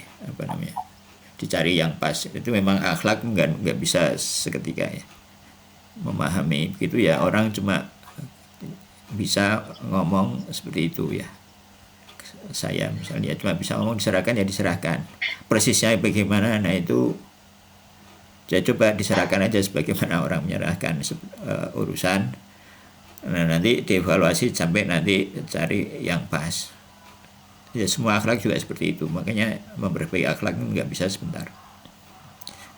dicari yang pas. Itu memang akhlak nggak bisa seketika ya memahami begitu ya, orang cuma bisa ngomong seperti itu ya. Saya misalnya cuma bisa ngomong diserahkan, ya diserahkan. Persisnya bagaimana, nah itu saya coba diserahkan aja sebagaimana orang menyerahkan urusan. Nah nanti dievaluasi sampai nanti cari yang pas. Ya semua akhlak juga seperti itu, makanya memperbaiki akhlak nggak bisa sebentar.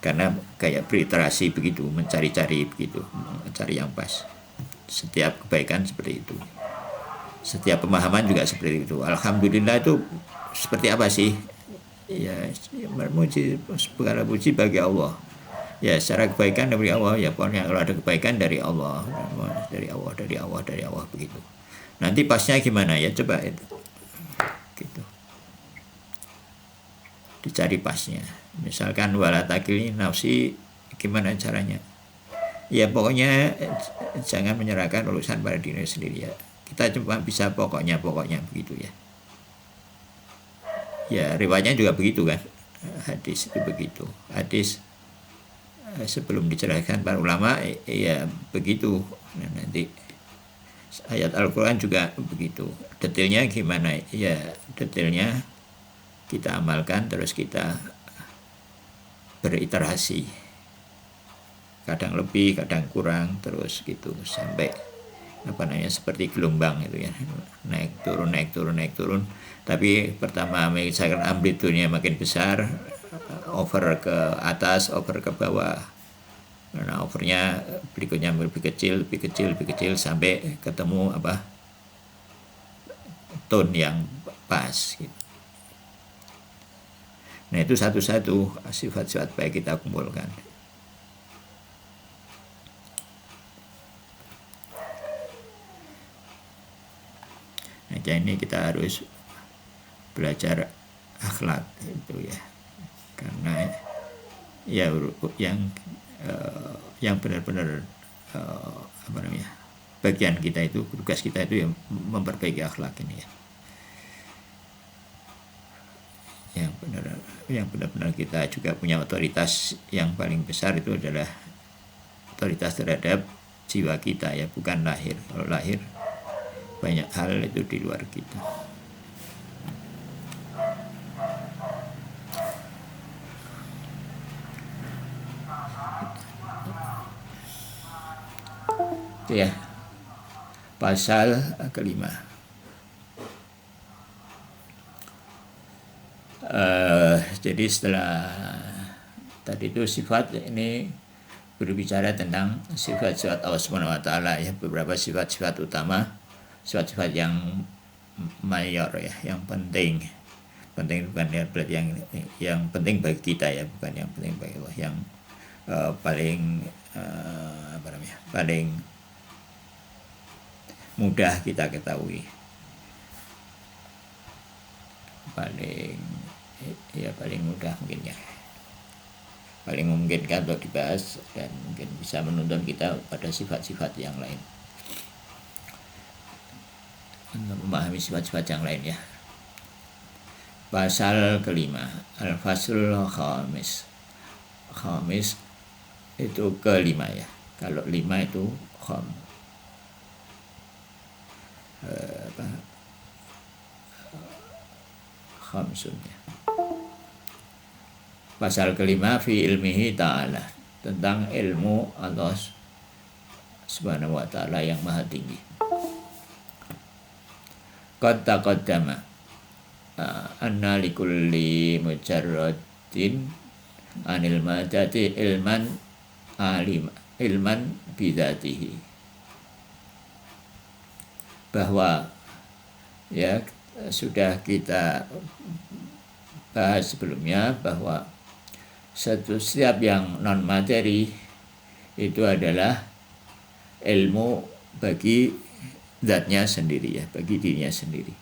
Karena kayak beriterasi begitu, mencari-cari begitu, mencari yang pas. Setiap kebaikan seperti itu. Setiap pemahaman juga seperti itu. Alhamdulillah itu seperti apa sih? Ya memuji, segala puji bagi Allah. Ya secara kebaikan dari Allah, ya pokoknya kalau ada kebaikan dari Allah begitu. Nanti pasnya gimana ya, coba itu gitu, dicari pasnya. Misalkan wala takilni nafsi, gimana caranya? Ya pokoknya jangan menyerahkan urusan pada diri sendiri ya. Kita cuma bisa pokoknya begitu ya. Ya riwayatnya juga begitu kan, hadis itu begitu. Hadis sebelum dicerahkan para ulama ya begitu. Nah, nanti ayat Al-Quran juga begitu. Detailnya gimana? Ya detailnya kita amalkan, terus kita beriterasi, kadang lebih kadang kurang, terus gitu sampai seperti gelombang itu ya, naik turun. Tapi pertama misalkan amplitude-nya makin besar, over ke atas, over ke bawah. Nah, overnya berikutnya lebih kecil sampai ketemu tone yang pas gitu. Nah, itu satu-satu sifat-sifat baik kita kumpulkan. Nah, ini kita harus belajar akhlak itu ya, karena ya yang benar-benar bagian kita itu, tugas kita itu yang memperbaiki akhlak ini ya. Yang benar-benar kita juga punya otoritas yang paling besar itu adalah otoritas terhadap jiwa kita ya, bukan lahir. Kalau lahir banyak hal itu di luar kita. Itu ya, pasal kelima. Jadi setelah tadi itu sifat, ini berbicara tentang sifat-sifat Allah Subhanahu wa Ta'ala ya, beberapa sifat-sifat utama, sifat-sifat yang mayor ya, yang penting bukan ya, berarti yang penting bagi kita ya, bukan yang penting bagi Allah, yang paling paling mudah kita ketahui, paling mudah mungkin ya, paling memungkinkan untuk dibahas dan mungkin bisa menuntun kita pada sifat-sifat yang lain, untuk memahami sifat-sifat yang lain ya. Pasal kelima, Al-Faslul Khamis. Khamis itu kelima ya. Kalau lima itu khamsun ya. Pasal kelima, fi ilmihi ta'ala, tentang ilmu Allah Subhanahu wa Ta'ala yang maha tinggi. Qad taqaddama anna likulli mujarradin anil madati ilman bidatihi, bahwa ya sudah kita bahas sebelumnya bahwa setiap yang non materi itu adalah ilmu bagi zatnya sendiri ya, bagi dirinya sendiri.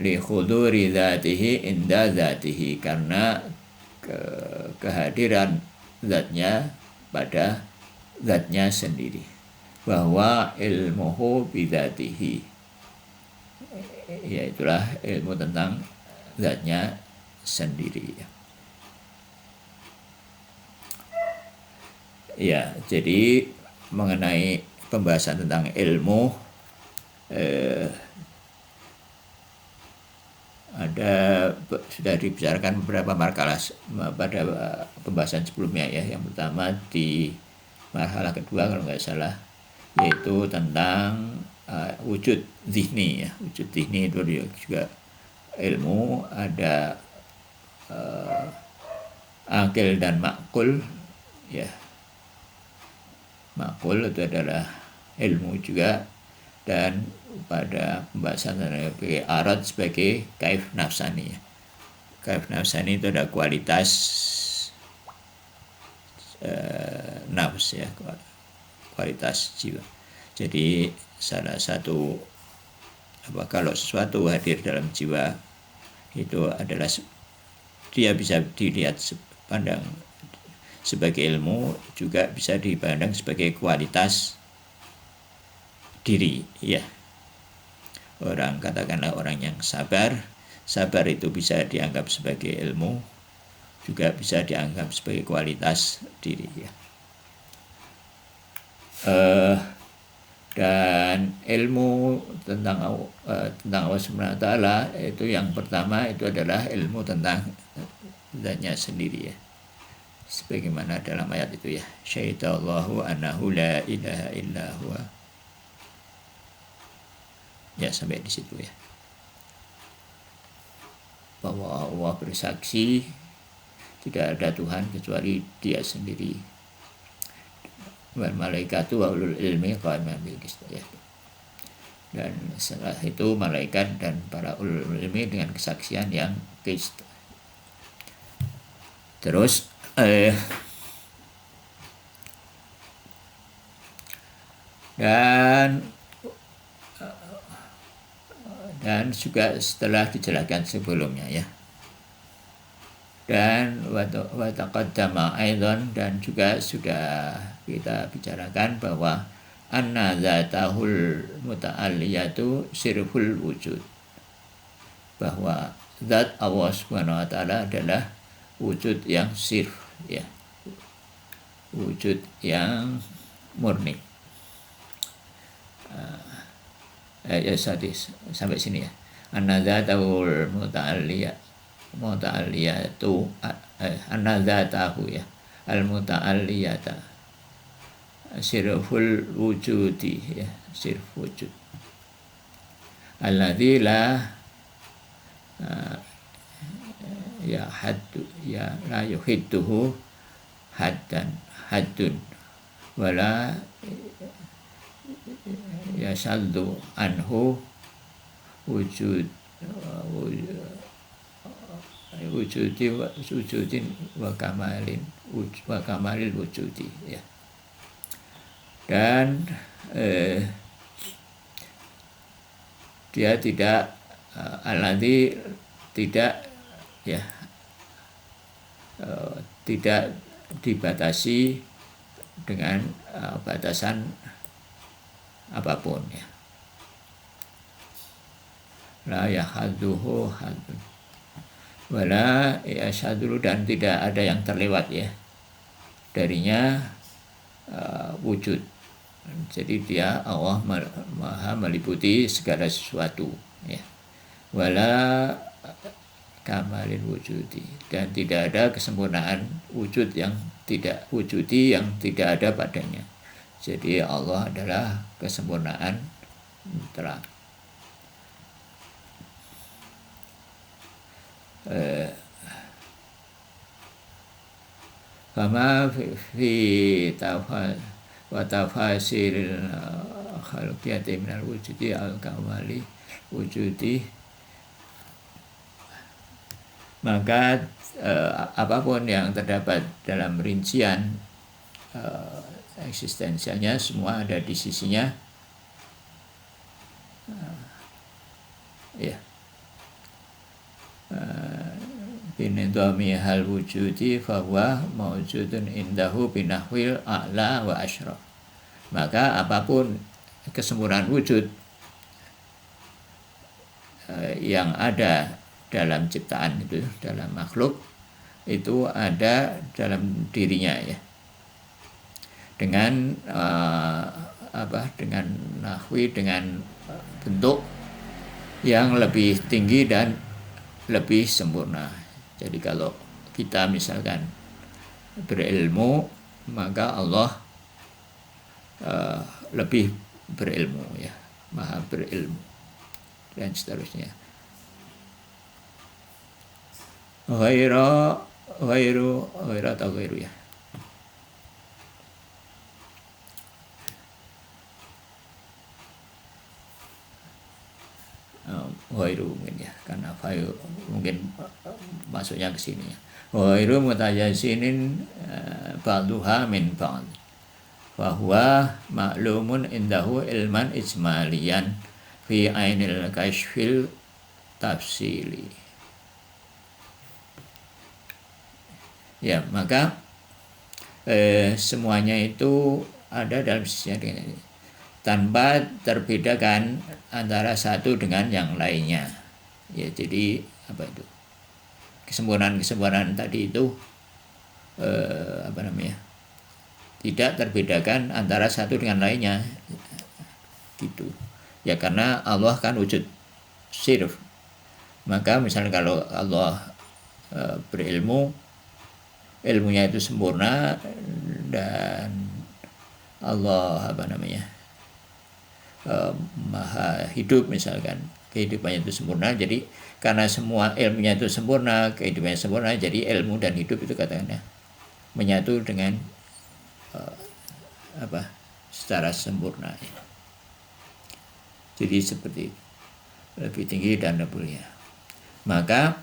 Li khuduri dzatihi inda dzatihi, karena kehadiran zatnya pada zatnya sendiri, bahwa ilmuhu bidzatihi, yaitulah ilmu tentang zatnya sendiri ya. Jadi mengenai pembahasan tentang ilmu sudah dibicarakan beberapa markalah pada pembahasan sebelumnya ya. Yang pertama di marhalah kedua kalau nggak salah, yaitu tentang wujud zihni ya. Wujud zihni itu juga ilmu, ada akil dan makul ya. Makul itu adalah ilmu juga, dan pada pembahasan sebagai arad sebagai kaif nafsani ya. Kaif nafsani itu ada kualitas nafs ya, kualitas jiwa. Jadi salah satu kalau sesuatu hadir dalam jiwa itu adalah dia bisa dilihat pandang sebagai ilmu, juga bisa dipandang sebagai kualitas diri ya. Katakanlah orang yang sabar itu bisa dianggap sebagai ilmu, juga bisa dianggap sebagai kualitas diri ya. Dan ilmu tentang Allah Subhanahu wa taala itu yang pertama itu adalah ilmu tentang zatnya sendiri ya. Sebagaimana dalam ayat itu ya. Syaitallahu annahu la ilaha illa huwa. Ya, sampai di situ ya. Bahwa Allah bersaksi tidak ada Tuhan kecuali Dia sendiri. Wal malaikatu wa ulul ilmi qa'iman bil qist ya. Dan setelah itu malaikat dan para ulul ilmi dengan kesaksian yang qist. Terus dan juga setelah dijelaskan sebelumnya ya. Dan wa taqaddama aidan, dan juga sudah kita bicarakan bahwa anna dzatahul muta'alliyatu sirful wujud, bahwa zat Allah Subhanahu wa taala adalah wujud yang sirf ya, wujud yang murni. Ya sampai sini ya. Anna dzatahul muta'alliyatu anna dzatahu ya al muta'alliyata sirful wujudi ya, sirf wujud alladzi la ya haddu ya la yuhidduhu haddun wala yasaddu anhu wujudin wa kamalil wujudi ya. Dan dia tidak alladzi tidak ya tidak dibatasi dengan batasan apapun ya. La yahadduhu haddun wala yasadru, dan tidak ada yang terlewat ya darinya wujud. Jadi dia Allah maha meliputi segala sesuatu ya. Wala kamalil wujudi, dan tidak ada kesempurnaan wujud yang tidak wujudi yang tidak ada padanya. Jadi Allah adalah kesempurnaan mutlak. Fama fi tafasiril khalqiyati minal wujudi al-kamali wujudi, maka apapun yang terdapat dalam rincian eksistensialnya semua ada di sisinya ya. Binidhami hal wujudi fahuwa mawjudun indahu binahwil a'la wa asyraf. Maka apapun kesempurnaan wujud yang ada dalam ciptaan itu, dalam makhluk itu ada dalam dirinya ya, dengan dengan nahwi, dengan bentuk yang lebih tinggi dan lebih sempurna. Jadi kalau kita misalkan berilmu, maka Allah lebih berilmu ya, maha berilmu dan seterusnya. Ghairu atau ghairu ya. Ghairu mungkin ya, karena fayu mungkin masuknya ke sini ya. Ghairu mutajasinin ba'duha min ba'd. Wa huwa ma'lumun indahu ilman ijmaliyan fi ainil kashfil tafsili. Ya, maka semuanya itu ada dalam sisinya dengan ini, tanpa terbedakan antara satu dengan yang lainnya. Ya, jadi apa itu? Kesempurnaan tadi itu tidak terbedakan antara satu dengan lainnya. gitu ya, karena Allah kan wujud sirf. Maka misalnya kalau Allah berilmu, ilmunya itu sempurna, dan Allah maha hidup misalkan, kehidupannya itu sempurna, jadi karena semua ilmunya itu sempurna, kehidupannya sempurna, jadi ilmu dan hidup itu katakanlah menyatu dengan secara sempurna ya. Jadi seperti itu, lebih tinggi dan lebih mulia. Maka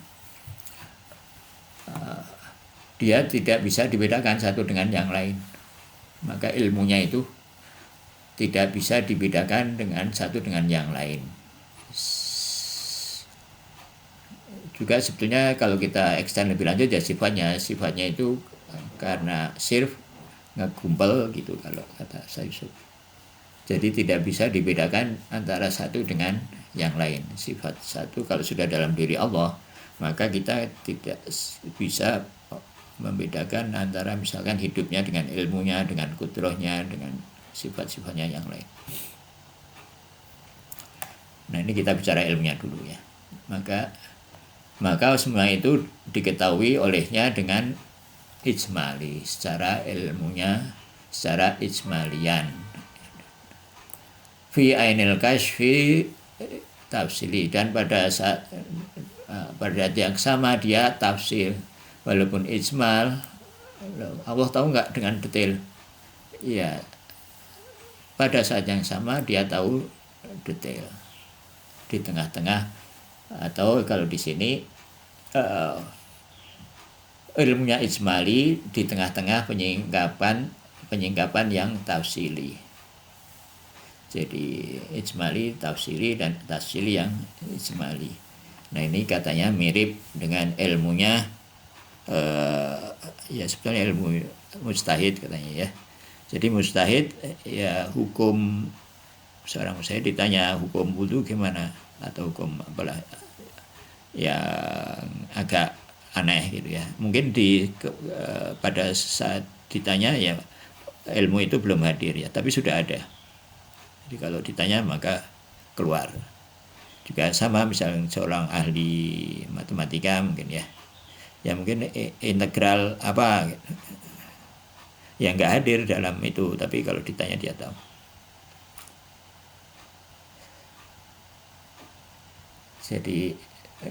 dia tidak bisa dibedakan satu dengan yang lain. Maka ilmunya itu tidak bisa dibedakan dengan satu dengan yang lain. Juga sebetulnya kalau kita extend lebih lanjut ya sifatnya itu karena sirf ngegumpel gitu kalau kata Syekh Yusuf. Jadi tidak bisa dibedakan antara satu dengan yang lain. Sifat satu kalau sudah dalam diri Allah, maka kita tidak bisa membedakan antara misalkan hidupnya dengan ilmunya, dengan kudrahnya, dengan sifat-sifatnya yang lain. Nah, ini kita bicara ilmunya dulu ya. Maka semua itu diketahui olehnya dengan ijmali, secara ilmunya, secara ijmalian. Fi ainil kashfi tafsili, dan pada saat yang sama dia tafsir, walaupun ijmal. Allah tahu nggak dengan detail? Ya, pada saat yang sama dia tahu detail di tengah-tengah, atau kalau di sini ilmunya ijmali di tengah-tengah penyingkapan yang tafsili. Jadi ijmali, tafsiri, dan tafsili yang ijmali. Nah, ini katanya mirip dengan ilmunya ya sebetulnya ilmu mujtahid katanya ya. Jadi mujtahid ya, hukum seorang mujtahid ditanya hukum wudu gimana, atau hukum apalah yang agak aneh gitu ya. Mungkin pada saat ditanya ya ilmu itu belum hadir ya, tapi sudah ada. Jadi kalau ditanya maka keluar. Juga sama misalnya seorang ahli matematika mungkin ya mungkin integral apa yang nggak hadir dalam itu, tapi kalau ditanya dia tahu. Jadi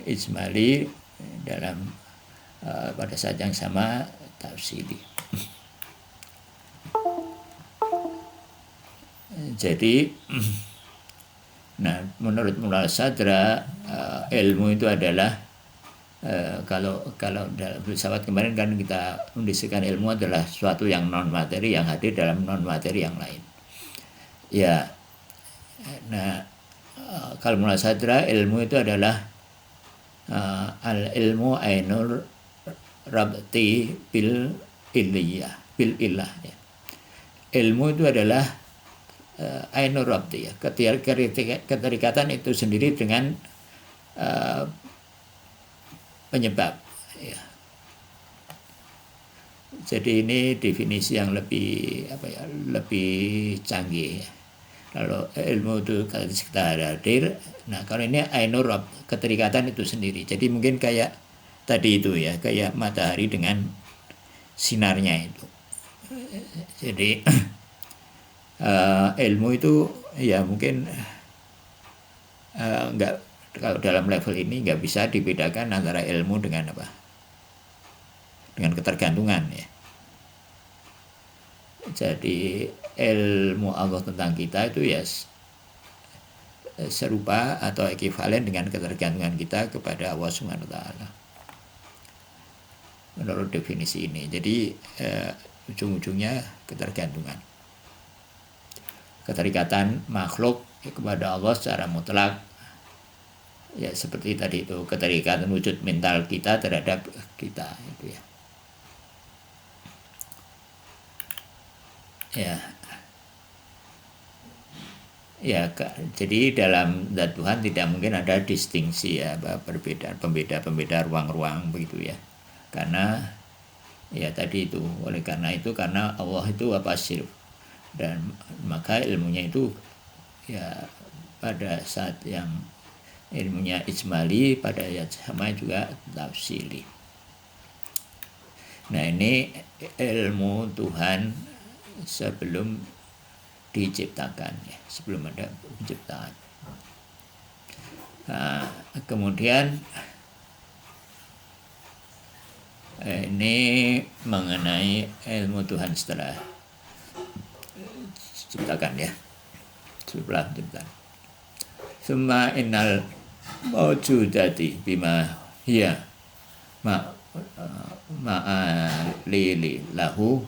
ijmali dalam pada saat yang sama tafsili. Jadi nah, menurut Mullah Sadra ilmu itu adalah kalau dalam filsafat kemarin kan kita mendiskusikan ilmu adalah suatu yang non materi yang hadir dalam non materi yang lain. Ya, nah kalau Mullah Sadra ilmu itu adalah al ilmu ainur rabti bil ilah ya. Ilmu itu adalah ainur rabti ya, keterikatan itu sendiri dengan penyebab ya. Jadi ini definisi yang lebih lebih canggih ya. Kalau ilmu itu kalau kita hadir, nah kalau ini ainur rabb, keterikatan itu sendiri. Jadi mungkin kayak tadi itu ya, kayak matahari dengan sinarnya itu. Jadi ilmu itu ya mungkin enggak, kalau dalam level ini nggak bisa dibedakan antara ilmu dengan apa? Dengan ketergantungan ya. Jadi ilmu Allah tentang kita itu ya serupa atau ekivalen dengan ketergantungan kita kepada Allah Subhanahu wa taala. Menurut definisi ini. Jadi ujung-ujungnya ketergantungan. Keterikatan makhluk kepada Allah secara mutlak. Ya seperti tadi itu, keterikatan wujud mental kita terhadap kita itu ya. Ya, jadi dalam zat Tuhan tidak mungkin ada distingsi ya, pembeda ruang-ruang begitu ya. Karena ya tadi itu, karena Allah itu sirf, dan maka ilmunya itu ya pada saat yang ilmunya ijmali, pada ayat sama juga tafsili. Nah, ini ilmu Tuhan sebelum diciptakan, ya, sebelum ada penciptaan. Nah, kemudian ini mengenai ilmu Tuhan setelah ciptakan, ya, setelah penciptaan. Summa innal mawjudati bima hiya ma'alili lahu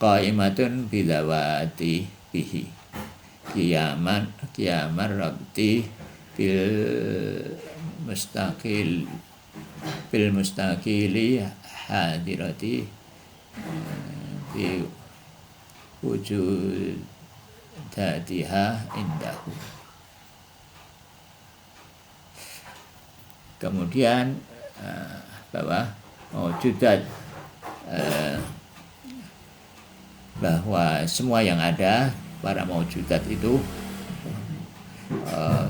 qaimatun bidawati bihi kiaman rabti bil mustaqili hadirati bi wujudatiha indahu. Kemudian bahwa mawjudat, bahwa semua yang ada, para mawjudat itu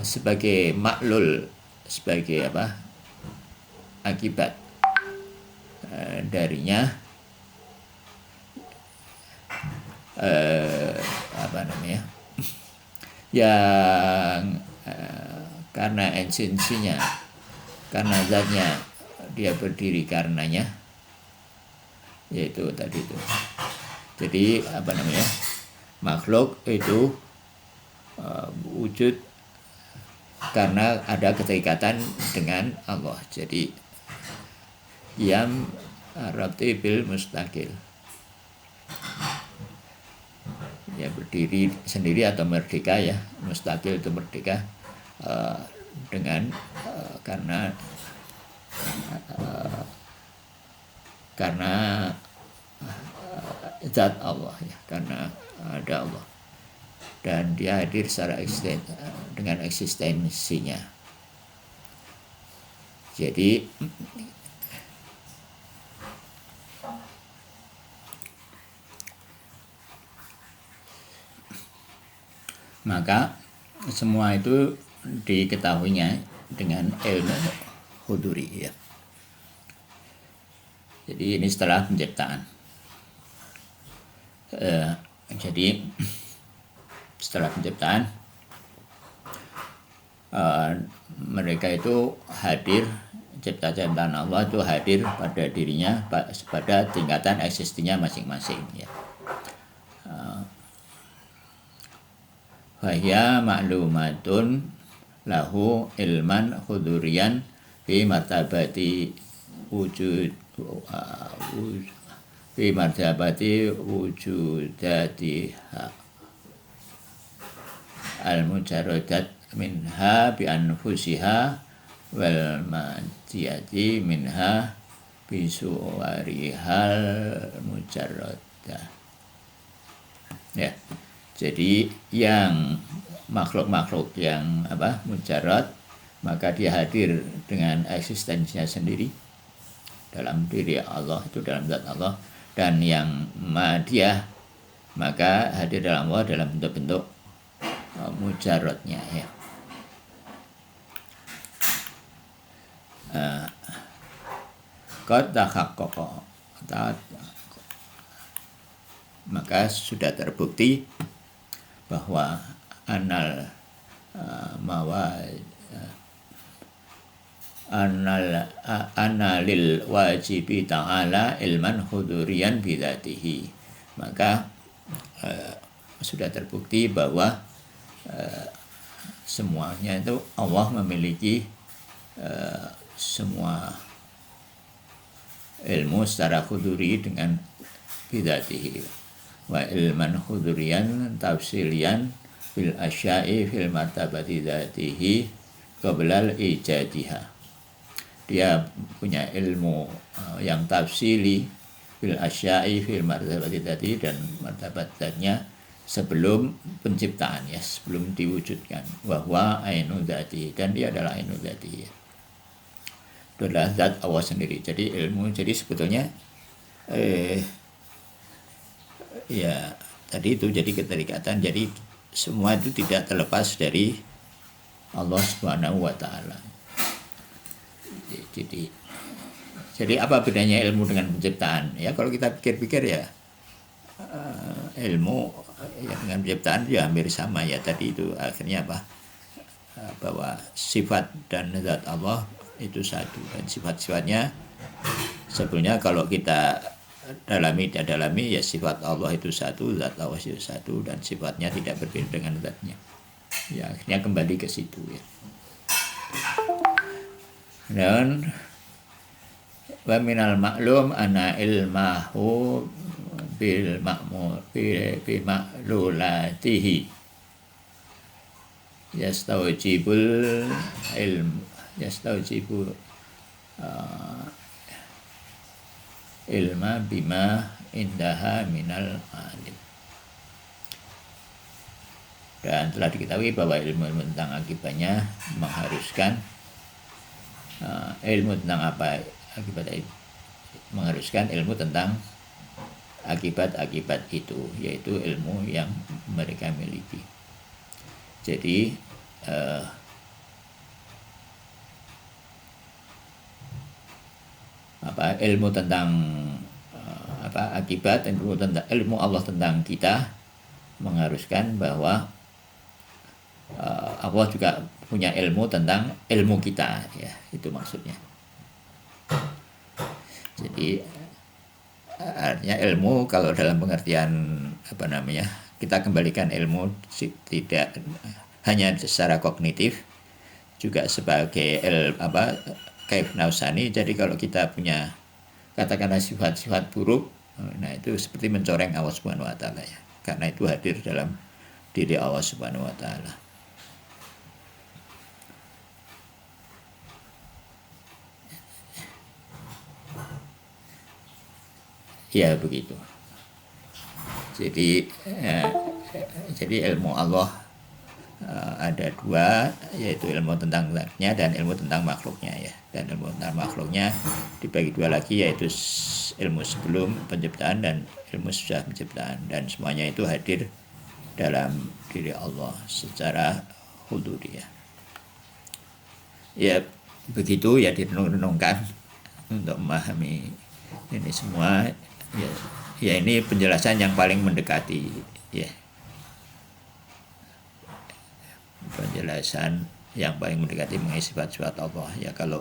sebagai maklul, sebagai akibat darinya yang karena esensinya, karena zatnya dia berdiri karenanya, yaitu tadi itu. Jadi makhluk itu wujud karena ada keterikatan dengan Allah. Jadi qiyam rabti bil mustaqil, ya berdiri sendiri atau merdeka, ya, mustaqil itu merdeka dengan karena zat Allah, ya, karena ada Allah dan dia hadir secara dengan eksistensinya. Jadi maka semua itu diketahuinya dengan ilmu huduri, ya. Jadi ini setelah penciptaan. Jadi setelah penciptaan mereka itu hadir, cipta-ciptaan Allah itu hadir pada dirinya pada tingkatan eksistensinya masing-masing, ya. Fahya ma'lumatun lahu ilman hudurian fi martabati wujudatiha al-mujarradat minha bi anfusiha wal madiyati minha bi suwarihal mujarradah, ya. Jadi yang makhluk-makhluk yang mujarrad, maka dia hadir dengan eksistensinya sendiri dalam diri Allah, itu dalam zat Allah. Dan yang madiyah, maka hadir dalam Allah dalam bentuk-bentuk mujarradnya, ya. Qad tahaqqaqa, maka sudah terbukti bahwa analil wajibi ta'ala ilman hudurian bidatihi. Maka sudah terbukti bahwa semuanya itu Allah memiliki semua ilmu secara huduri dengan bidatihi. Wa ilman hudurian tafsilian fil asya'i fil martabati dzatihi qablal ijadiha. Dia punya ilmu yang tafsili fil asya'i fil martabati dzatihi, dan martabat zatnya sebelum penciptaan, ya, sebelum diwujudkan. Wa huwa ainu dzatihi, dan dia adalah ainu dzatihi. Itu adalah zat Allah sendiri. Jadi ilmu, jadi sebetulnya ya tadi itu jadi keterikatan. Jadi semua itu tidak terlepas dari Allah Subhanahu wa taala. Jadi apa bedanya ilmu dengan penciptaan? Ya kalau kita pikir-pikir ya ilmu ya dengan penciptaan ya hampir sama ya. Tadi itu akhirnya apa? Bahwa sifat dan zat Allah itu satu, dan sifat-sifatnya sebenarnya kalau kita dalami ya sifat Allah itu satu, zat Allah itu satu, dan sifatnya tidak berbeda dengan zatnya. Ya akhirnya kembali ke situ ya. Dan wa minal maklum ana ilmahu bil ma'lulatihi yastaujibul ilma bima indaha minal alim. Dan telah diketahui bahwa ilmu tentang akibatnya mengharuskan ilmu tentang apa akibat itu mengharuskan ilmu tentang akibat-akibat itu, yaitu ilmu yang mereka miliki. Jadi ilmu tentang akibat, ilmu Allah tentang kita mengharuskan bahwa Allah juga punya ilmu tentang ilmu kita, ya itu maksudnya. Jadi artinya ilmu kalau dalam pengertian kita kembalikan ilmu tidak hanya secara kognitif, juga sebagai kaif nausani. Jadi kalau kita punya katakanlah sifat-sifat buruk, nah itu seperti mencoreng Allah Subhanahu wa taala ya, karena itu hadir dalam diri Allah Subhanahu wa taala. Ya begitu. Jadi ilmu Allah ada dua, yaitu ilmu tentang zatnya dan ilmu tentang makhluknya ya. Dan ilmu tentang makhluknya dibagi dua lagi, yaitu ilmu sebelum penciptaan dan ilmu sesudah penciptaan, dan semuanya itu hadir dalam diri Allah secara hududiyah. Ya begitu ya, direnung-renungkan untuk memahami ini semua. Ya ini penjelasan yang paling mendekati ya. Penjelasan yang paling mendekati mengenai sifat-sifat Allah ya. Kalau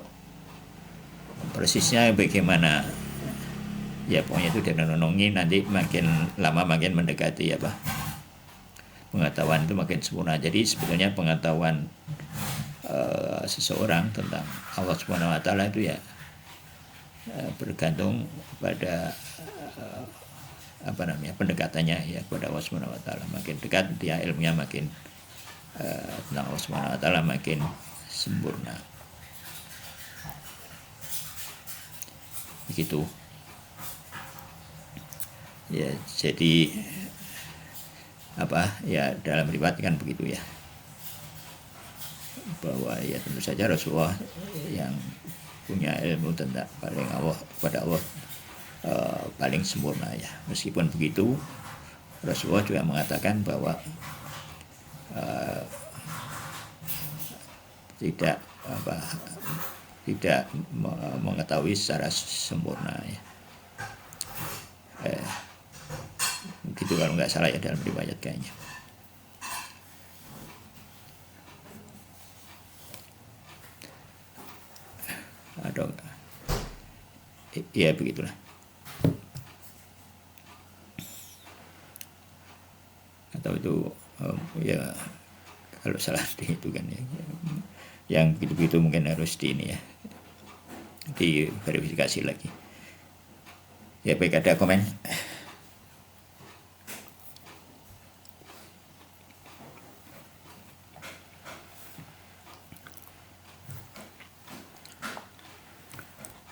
persisnya bagaimana ya, pokoknya itu direnungi, nanti makin lama makin mendekati pengetahuan itu makin sempurna. Jadi sebetulnya pengetahuan seseorang tentang Allah Subhanahu wa taala itu ya bergantung pada pendekatannya ya kepada Allah Subhanahu wa taala. Makin dekat dia ilmunya, makin tentang Allah Subhanahu wa taala makin sempurna. Begitu. Ya, jadi dalam riwayat kan begitu ya. Bahwa ya tentu saja Rasulullah yang punya ilmu tentang kepada Allah paling sempurna ya. Meskipun begitu, Rasulullah juga mengatakan bahwa tidak mengetahui secara sempurna ya. Begitu kalau nggak salah ya dalam riwayat kayaknya. Ya begitulah. Atau itu ya kalau salah itu kan ya, yang begitu-begitu mungkin harus diverifikasi lagi. Ya baik, ada komen?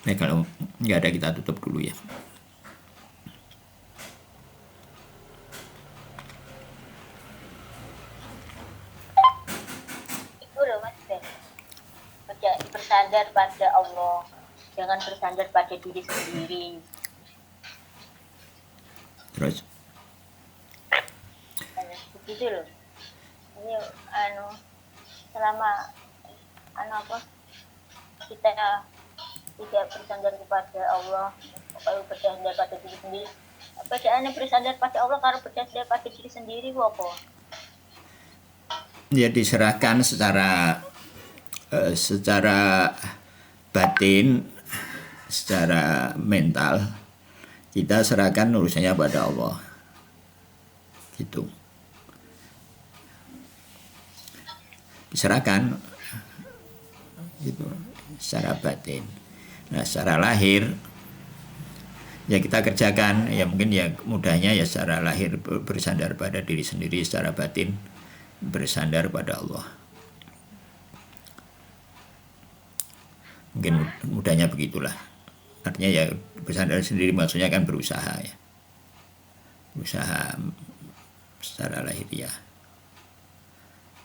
Nah kalau nggak ada kita tutup dulu ya. Itu loh Mas Ben. Bersandar pada Allah, jangan bersandar pada diri sendiri. Terus? Begitu loh. selama apa kita tidak bersandar kepada Allah, kalau bersandar pada diri sendiri, bacaannya bersandar pada Allah kalau bersandar pada diri sendiri apa? Ya diserahkan secara batin, secara mental, kita serahkan urusannya pada Allah, gitu. Diserahkan, gitu, secara batin. Nah, secara lahir, ya kita kerjakan, ya mungkin ya mudahnya ya secara lahir bersandar pada diri sendiri, secara batin bersandar pada Allah. Mungkin mudahnya begitulah. Artinya ya bersandar sendiri maksudnya kan berusaha ya. Berusaha secara lahiriah.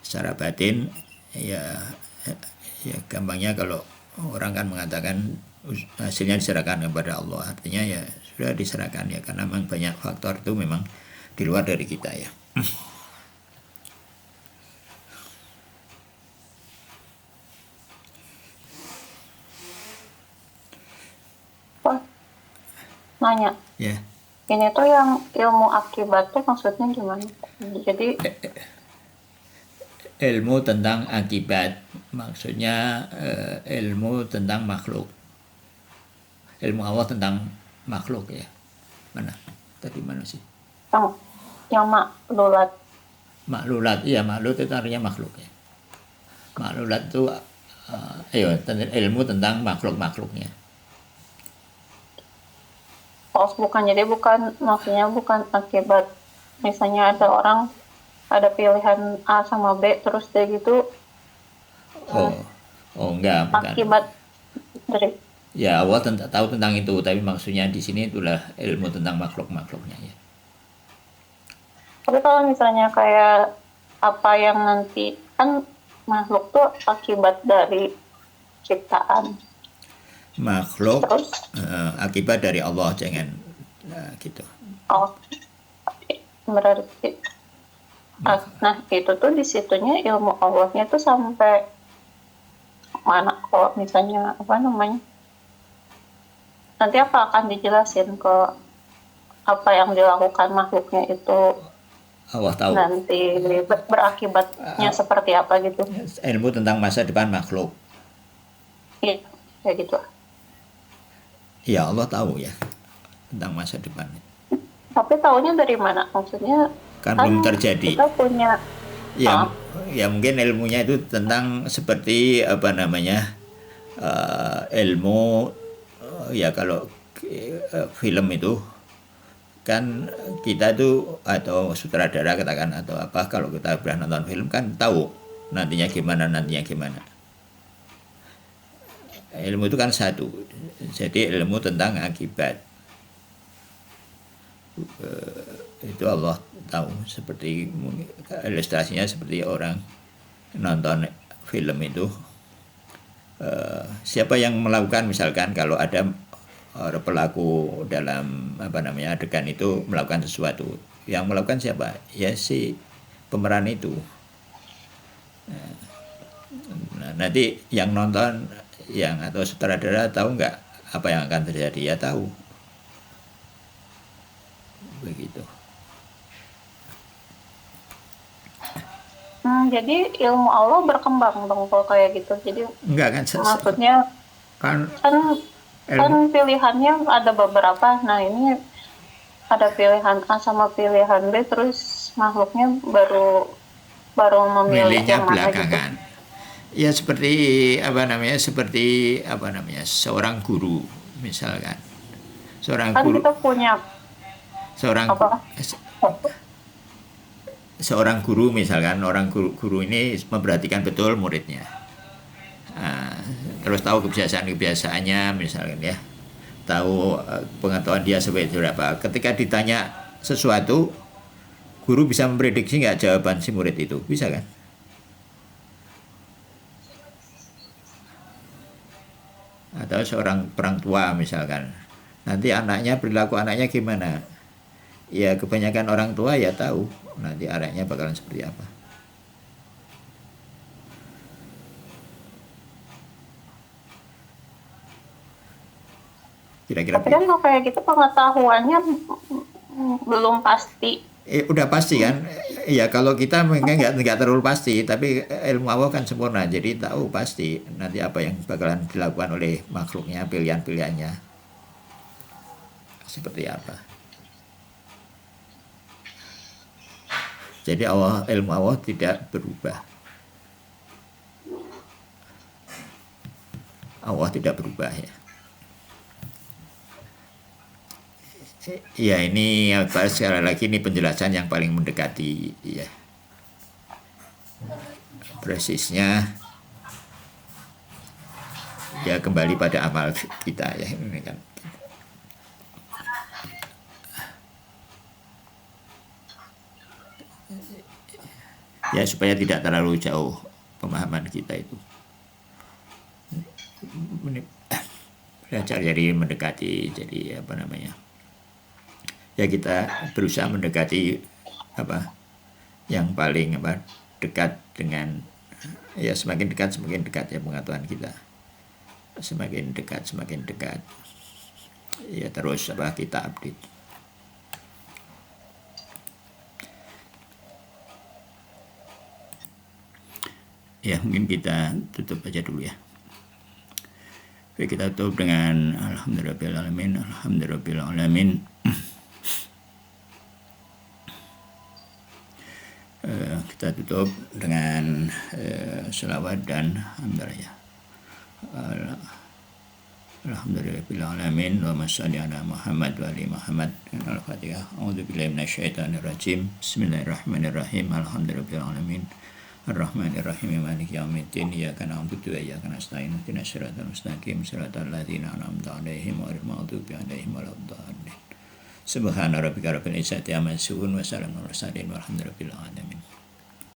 Secara batin ya gampangnya kalau orang kan mengatakan hasilnya diserahkan kepada Allah. Artinya ya sudah diserahkan ya, karena memang banyak faktor itu memang di luar dari kita ya. Nanya. Ya. Ini tuh yang ilmu akibatnya maksudnya gimana? Jadi ilmu tentang akibat, maksudnya ilmu tentang makhluk. Ilmu Allah tentang makhluk ya. Mana? Tadi mana sih? Yang maklulat. Maklulat, iya, maklulat itu artinya makhluk ya. Maklulat itu ilmu tentang makhluk-makhluknya. Oh, jadi maksudnya bukan akibat. Misalnya ada orang ada pilihan A sama B terus dia gitu. Enggak, bukan. Akibat dari. Ya, Allah tahu tentang itu, tapi maksudnya di sini itulah ilmu tentang makhluk-makhluknya ya. Tapi kalau misalnya kayak apa yang nanti kan makhluk tuh akibat dari ciptaan. Makhluk akibat dari Allah, jangan gitu. Oh, berarti. Nah itu tuh di situnya ilmu Allahnya tuh sampai mana? Kalau misalnya apa namanya? Nanti apa akan dijelasin ke apa yang dilakukan makhluknya itu? Allah tahu. Nanti berakibatnya seperti apa gitu? Ilmu tentang masa depan makhluk. Iya, kayak gitu. Ya Allah tahu ya tentang masa depan. Tapi tahunya dari mana? Maksudnya kan belum terjadi. Kita punya ya mungkin ilmunya itu tentang seperti apa namanya ilmu ya kalau film itu kan kita tuh atau sutradara katakan atau apa, kalau kita pernah nonton film kan tahu nantinya gimana. Ilmu itu kan satu, jadi ilmu tentang akibat itu Allah tahu. Seperti ilustrasinya seperti orang nonton film itu, siapa yang melakukan, misalkan kalau ada pelaku dalam apa namanya adegan itu melakukan sesuatu, yang melakukan siapa? Ya si pemeran itu. Nah, nanti yang nonton yang atau sutradara tahu nggak apa yang akan terjadi? Ya tahu. Begitu. Jadi ilmu Allah berkembang dong kalau kayak gitu. Jadi enggak kan? Maksudnya kan pilihannya ada beberapa. Nah ini ada pilihan A sama pilihan B, terus makhluknya baru memilih yang mana belakangan. Gitu. Ya seperti seorang guru misalkan. Kita punya seorang guru misalkan, orang guru ini memperhatikan betul muridnya, terus tahu kebiasaannya misalkan ya, tahu pengetahuan dia seperti apa. Ketika ditanya sesuatu, guru bisa memprediksi nggak jawaban si murid itu? Bisa kan? Atau seorang orang tua misalkan, nanti perilaku anaknya gimana? Ya kebanyakan orang tua ya tahu nanti anaknya bakalan seperti apa. Kira-kira Tapi kan kalau kayak gitu pengetahuannya belum pasti. udah pasti kan. Ya kalau kita mungkin nggak terlalu pasti, tapi ilmu Allah kan sempurna, jadi tahu pasti nanti apa yang bakalan dilakukan oleh makhluknya, pilihan-pilihannya seperti apa. Jadi ilmu Allah tidak berubah. Allah tidak berubah ya. Ya ini sekali lagi ini penjelasan yang paling mendekati ya. Persisnya ya kembali pada amal kita ya ini kan. Ya supaya tidak terlalu jauh pemahaman kita itu. Belajar jadi mendekati, jadi apa namanya? Ya kita berusaha mendekati apa yang paling dekat dengan ya semakin dekat ya pengetahuan kita, semakin dekat ya terus kita update. Ya mungkin kita tutup aja dulu ya. Baik, kita tutup dengan alhamdulillahirrahmanirrahim. Kita tutup dengan selawat dan hamdalah. Alhamdulillahirrahmanirrahim. Allahumma shalli ala Muhammad wa ali Muhammad. Al-Fatihah. A'udzubillahi minasyaitonirrajim. Bismillahirrahmanirrahim. Alhamdulillahirrahmanirrahim. Ar-Rahmanir-Rahim. Maliki yaumiddin. Iyyaka na'budu wa iyyaka nasta'in. Ihdinas siratal mustaqim. Siratal ladzina an'amta 'alaihim ghairil maghdubi 'alaihim waladdallin. Subhana rabbika rabbil izzati amma yasifun wa salamun alal mursalin walhamdulillahi rabbil alamin.